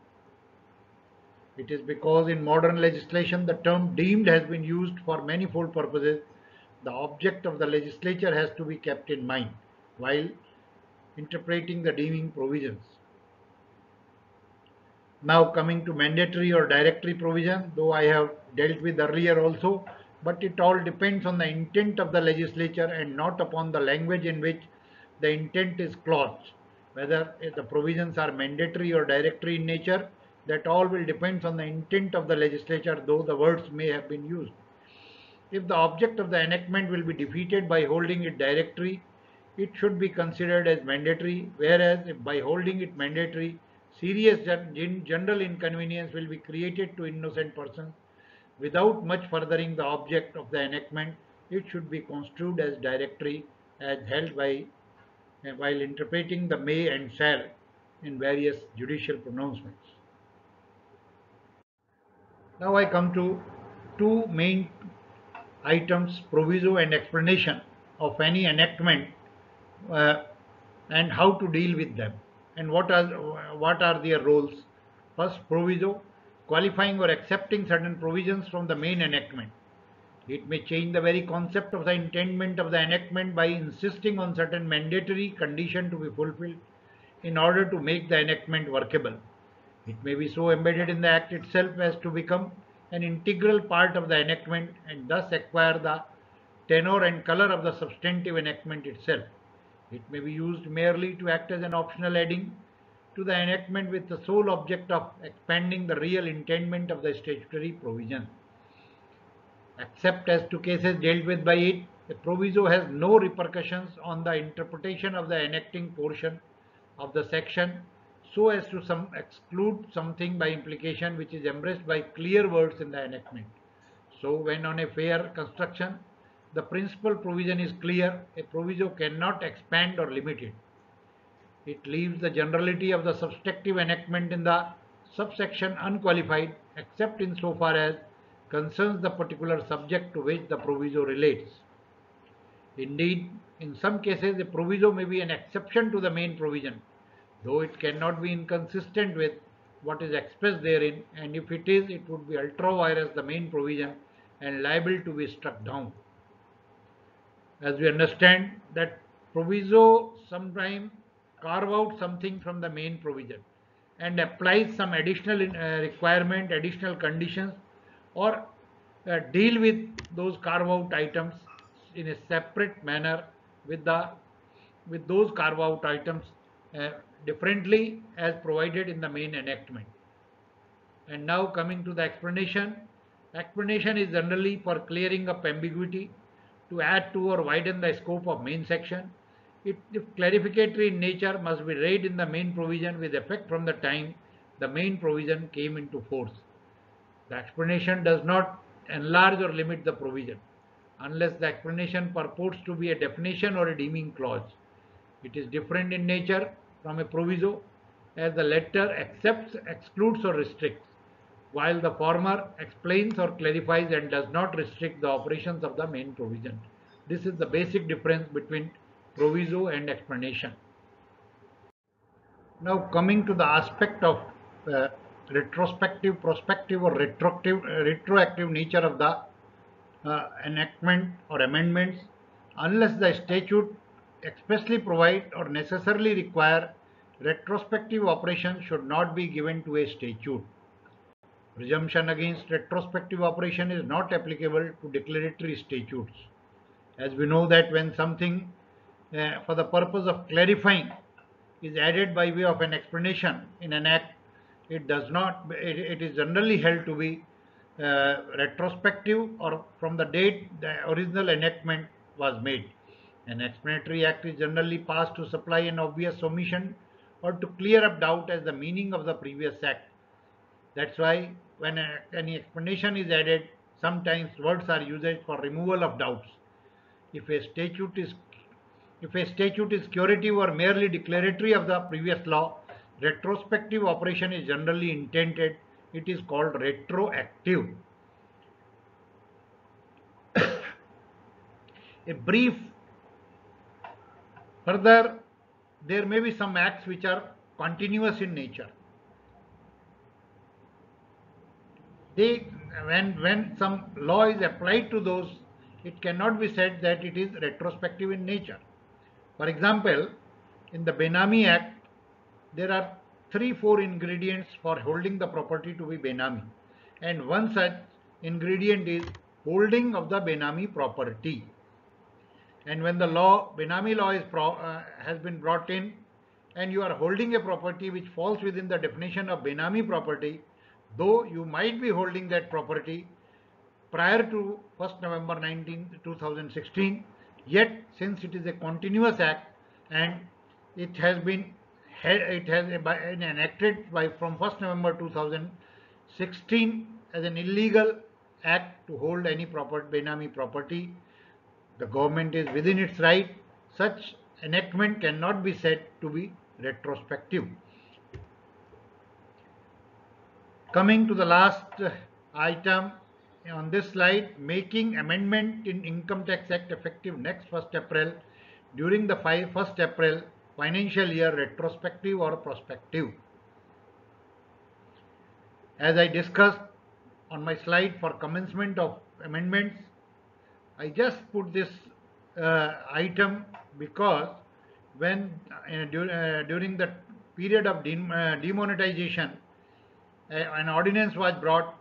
It is because in modern legislation the term deemed has been used for manifold purposes. The object of the legislature has to be kept in mind while interpreting the deeming provisions. Now coming to mandatory or directory provision, though I have dealt with earlier also, but it all depends on the intent of the legislature and not upon the language in which the intent is claused. Whether the provisions are mandatory or directory in nature, that all will depend on the intent of the legislature, though the words may have been used. If the object of the enactment will be defeated by holding it directory, it should be considered as mandatory, whereas if by holding it mandatory, serious general inconvenience will be created to innocent persons without much furthering the object of the enactment, it should be construed as directory as held by while interpreting the may and shall in various judicial pronouncements. Now I come to two main items, proviso and explanation of any enactment, uh, and how to deal with them and what are their roles. First, proviso, qualifying or accepting certain provisions from the main enactment. It may change the very concept of the intendment of the enactment by insisting on certain mandatory condition to be fulfilled in order to make the enactment workable. It may be so embedded in the act itself as to become an integral part of the enactment and thus acquire the tenor and color of the substantive enactment itself. It may be used merely to act as an optional adding to the enactment with the sole object of expanding the real intendment of the statutory provision. Except as to cases dealt with by it, a proviso has no repercussions on the interpretation of the enacting portion of the section so as to exclude something by implication which is embraced by clear words in the enactment. So when on a fair construction, the principal provision is clear, a proviso cannot expand or limit it. It leaves the generality of the substantive enactment in the subsection unqualified except insofar as concerns the particular subject to which the proviso relates. Indeed, in some cases, a proviso may be an exception to the main provision, though it cannot be inconsistent with what is expressed therein, and if it is, it would be ultra vires the main provision and liable to be struck down. As we understand that proviso sometimes carve out something from the main provision and applies some additional requirement, additional conditions, or deal with those carve out items in a separate manner with those carve out items uh, differently as provided in the main enactment. And now coming to the explanation. Explanation is generally for clearing up ambiguity, to add to or widen the scope of main section. If clarificatory in nature, must be read in the main provision with effect from the time the main provision came into force. The explanation does not enlarge or limit the provision unless the explanation purports to be a definition or a deeming clause. It is different in nature from a proviso, as the latter accepts, excludes or restricts, while the former explains or clarifies and does not restrict the operations of the main provision. This is the basic difference between proviso and explanation. Now coming to the aspect of retrospective, prospective or retroactive nature of the enactment or amendments, unless the statute expressly provide or necessarily require, retrospective operation should not be given to a statute. Presumption against retrospective operation is not applicable to declaratory statutes. As we know that when something for the purpose of clarifying is added by way of an explanation in an act, it is generally held to be retrospective or from the date the original enactment was made. An explanatory act is generally passed to supply an obvious omission or to clear up doubt as the meaning of the previous act. That's why when any explanation is added, sometimes words are used for removal of doubts. If a statute is curative or merely declaratory of the previous law, retrospective operation is generally intended. It is called retroactive. A brief. Further, there may be some acts which are continuous in nature. When some law is applied to those, it cannot be said that it is retrospective in nature. For example, in the Benami Act, there are 3-4 ingredients for holding the property to be Benami, and one such ingredient is holding of the Benami property. And when the Benami law has been brought in, and you are holding a property which falls within the definition of Benami property, though you might be holding that property prior to 1st November 2016, yet since it is a continuous act and it has been enacted from 1st November 2016 as an illegal act to hold any Benami property, the government is within its right. Such enactment cannot be said to be retrospective. Coming to the last item on this slide, making amendment in Income Tax Act effective next 1st April during the 1st April financial year, retrospective or prospective. As I discussed on my slide for commencement of amendments, I just put this item because when during the period of demonetization, an ordinance was brought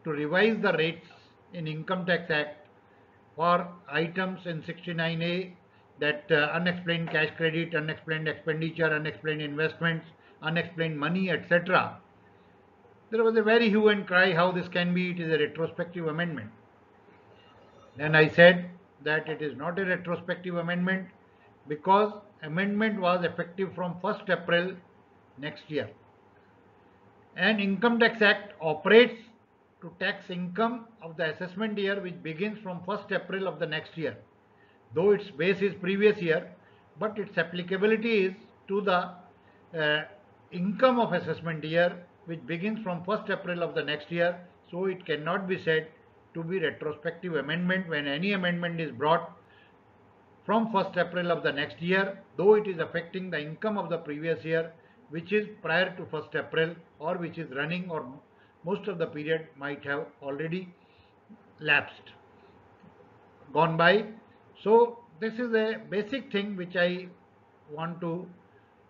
to revise the rates in Income Tax Act for items in 69A, that unexplained cash credit, unexplained expenditure, unexplained investments, unexplained money, etc. There was a very hue and cry how this can be, it is a retrospective amendment. Then I said that it is not a retrospective amendment because amendment was effective from 1st April next year. An Income Tax Act operates to tax income of the assessment year which begins from 1st April of the next year. Though its base is previous year, but its applicability is to the income of assessment year which begins from 1st April of the next year. So it cannot be said to be retrospective amendment when any amendment is brought from 1st April of the next year, though it is affecting the income of the previous year which is prior to 1st April or which is running or most of the period might have already lapsed, gone by. So this is a basic thing which I want to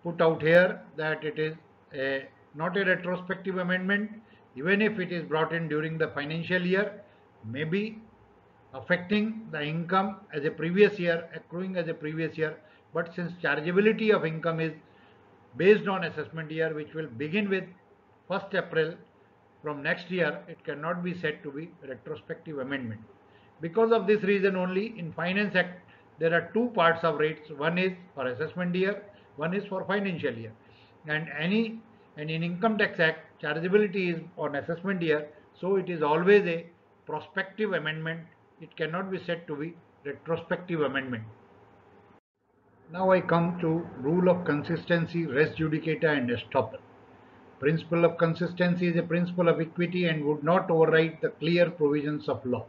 put out here, that it is not a retrospective amendment even if it is brought in during the financial year, maybe affecting the income as a previous year, accruing as a previous year, but since chargeability of income is based on assessment year which will begin with 1st April from next year, it cannot be said to be retrospective amendment. Because of this reason only, in Finance Act there are two parts of rates, one is for assessment year, one is for financial year, and in Income Tax Act chargeability is on assessment year, so it is always a prospective amendment. It cannot be said to be retrospective amendment. Now I come to rule of consistency, res judicata and estoppel. Principle of consistency is a principle of equity and would not override the clear provisions of law.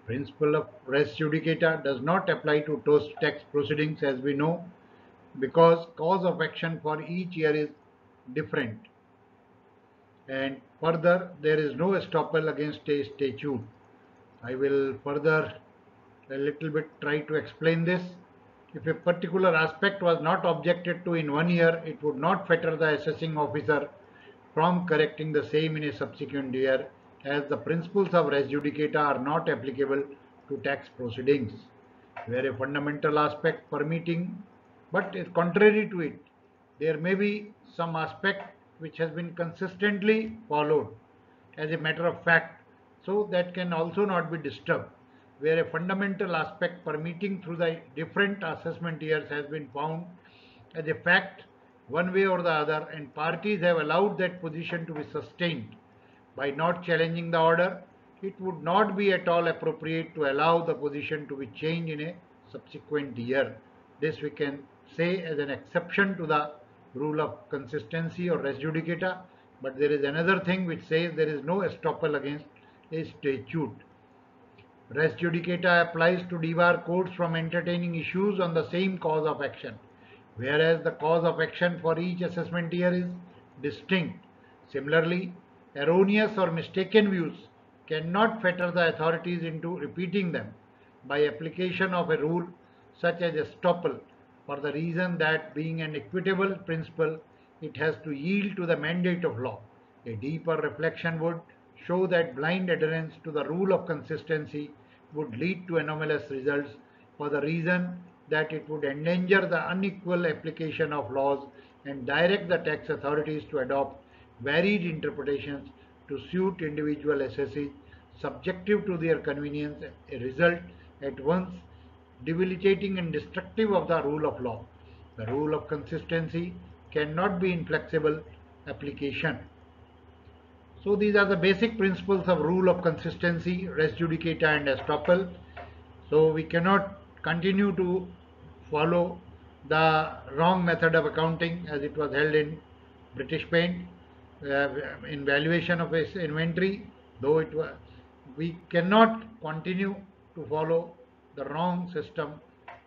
Principle of res judicata does not apply to tax proceedings, as we know, because cause of action for each year is different. And further, there is no estoppel against a statute. I will further a little bit try to explain this. If a particular aspect was not objected to in one year, it would not fetter the assessing officer from correcting the same in a subsequent year, as the principles of res judicata are not applicable to tax proceedings, where a fundamental aspect permitting but is contrary to it, there may be some aspect which has been consistently followed as a matter of fact, so that can also not be disturbed, where a fundamental aspect permitting through the different assessment years has been found as a fact one way or the other, and parties have allowed that position to be sustained by not challenging the order, it would not be at all appropriate to allow the position to be changed in a subsequent year. This we can say as an exception to the rule of consistency or res judicata, but there is another thing which says there is no estoppel against a statute. Res judicata applies to debar courts from entertaining issues on the same cause of action, whereas the cause of action for each assessment year is distinct. Similarly, erroneous or mistaken views cannot fetter the authorities into repeating them by application of a rule such as estoppel, for the reason that, being an equitable principle, it has to yield to the mandate of law. A deeper reflection would show that blind adherence to the rule of consistency would lead to anomalous results, for the reason that it would endanger the unequal application of laws and direct the tax authorities to adopt varied interpretations to suit individual assessees subjective to their convenience, a result at once debilitating and destructive of the rule of law. The rule of consistency cannot be inflexible application. So these are the basic principles of rule of consistency, res judicata and estoppel. So we cannot continue to follow the wrong method of accounting as it was held in British Paint in valuation of its inventory, though we cannot continue to follow the wrong system.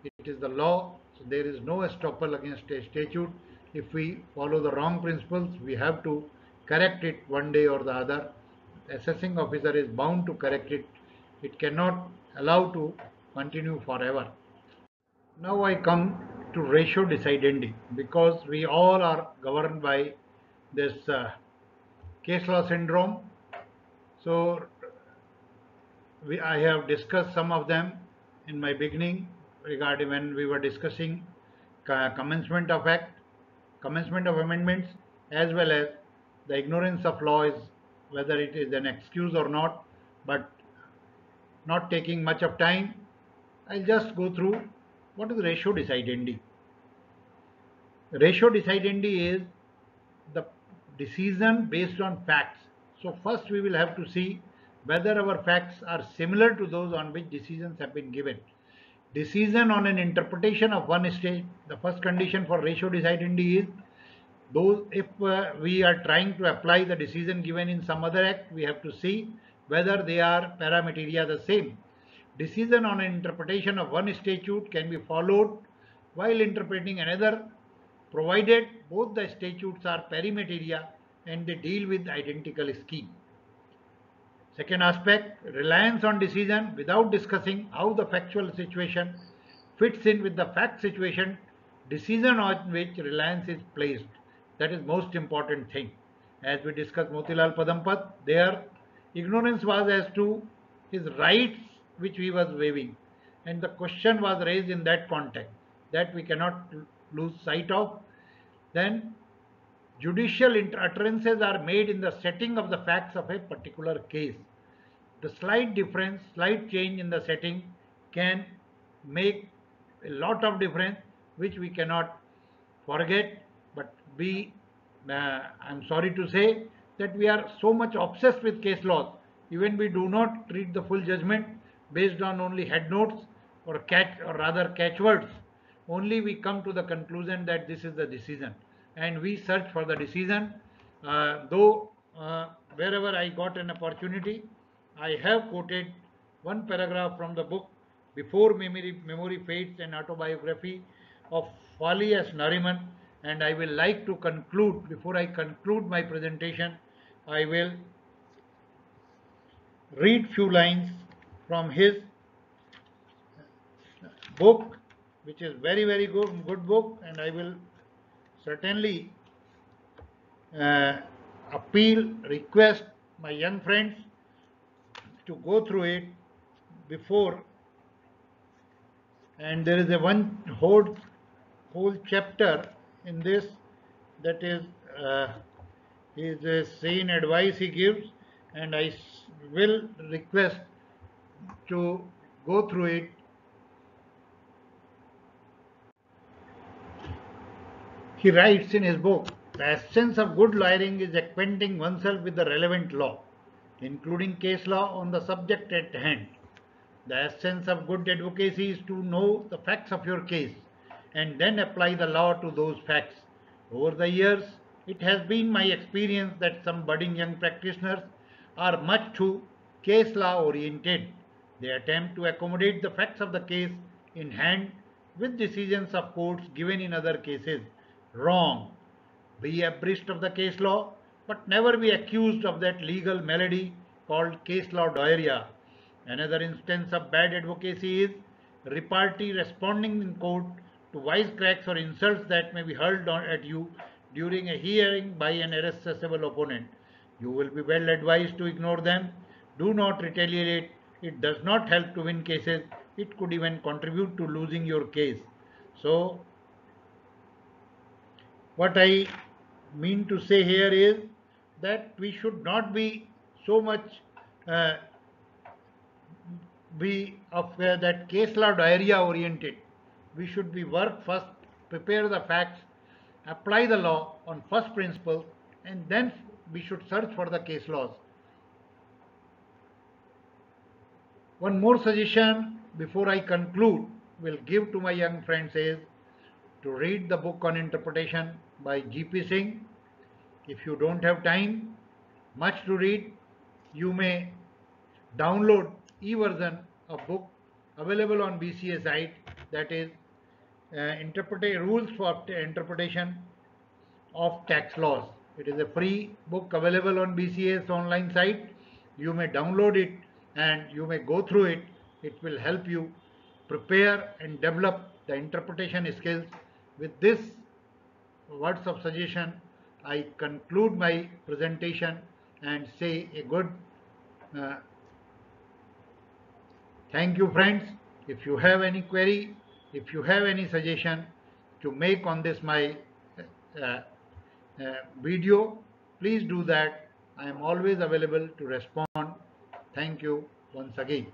It is the law, so there is no estoppel against a statute. If we follow the wrong principles, we have to correct it one day or the other. Assessing officer is bound to correct it. It cannot allow to continue forever. Now I come to ratio decidendi, because we all are governed by this case law syndrome. So I have discussed some of them in my beginning regarding when we were discussing commencement of act, commencement of amendments, as well as the ignorance of law is whether it is an excuse or not, but not taking much of time. I'll just go through what is ratio decidendi. Ratio decidendi is the decision based on facts. So first we will have to see whether our facts are similar to those on which decisions have been given. Decision on an interpretation of one state, the first condition for ratio decidendi is those if we are trying to apply the decision given in some other act, we have to see whether they are parameteria the same. Decision on an interpretation of one statute can be followed while interpreting another, provided both the statutes are parameteria and they deal with identical scheme. Second aspect, reliance on decision without discussing how the factual situation fits in with the fact situation, decision on which reliance is placed. That is most important thing. As we discussed Motilal Padampat, their ignorance was as to his rights which he was waiving. And the question was raised in that context that we cannot lose sight of. Then judicial utterances are made in the setting of the facts of a particular case. The slight difference, slight change in the setting can make a lot of difference which we cannot forget, but I'm sorry to say that we are so much obsessed with case laws, even we do not read the full judgment based on only head notes or catchwords. Only we come to the conclusion that this is the decision and we search for the decision. Though wherever I got an opportunity, I have quoted one paragraph from the book Before Memory Fades, an autobiography of Fali S. Nariman, and I will like to conclude, before I conclude my presentation, I will read few lines from his book, which is very good book, and I will certainly request my young friends to go through it before. And there is a one whole chapter in this that is a sane advice he gives, and I will request to go through it. He writes in his book, the essence of good lawyering is acquainting oneself with the relevant law, including case law on the subject at hand. The essence of good advocacy is to know the facts of your case and then apply the law to those facts. Over the years, it has been my experience that some budding young practitioners are much too case law oriented. They attempt to accommodate the facts of the case in hand with decisions of courts given in other cases. Wrong. Be abreast of the case law, but never be accused of that legal malady called case law diarrhea. Another instance of bad advocacy is repartee responding in court to wisecracks or insults that may be hurled at you during a hearing by an irresponsible opponent. You will be well advised to ignore them. Do not retaliate. It does not help to win cases. It could even contribute to losing your case. So, what I mean to say here is that we should not be so much that case law diarrhea oriented. We should be work first, prepare the facts, apply the law on first principles, and then we should search for the case laws. One more suggestion before I conclude will give to my young friends is to read the book on interpretation by G.P. Singh. If you don't have time much to read, you may download e-version of book available on BCA site, that is Rules for Interpretation of Tax Laws. It is a free book available on BCA's online site. You may download it and you may go through it. It will help you prepare and develop the interpretation skills. With this words of suggestion, I conclude my presentation and say a good thank you, friends. If you have any query, if you have any suggestion to make on this my video, please do that. I am always available to respond. Thank you once again.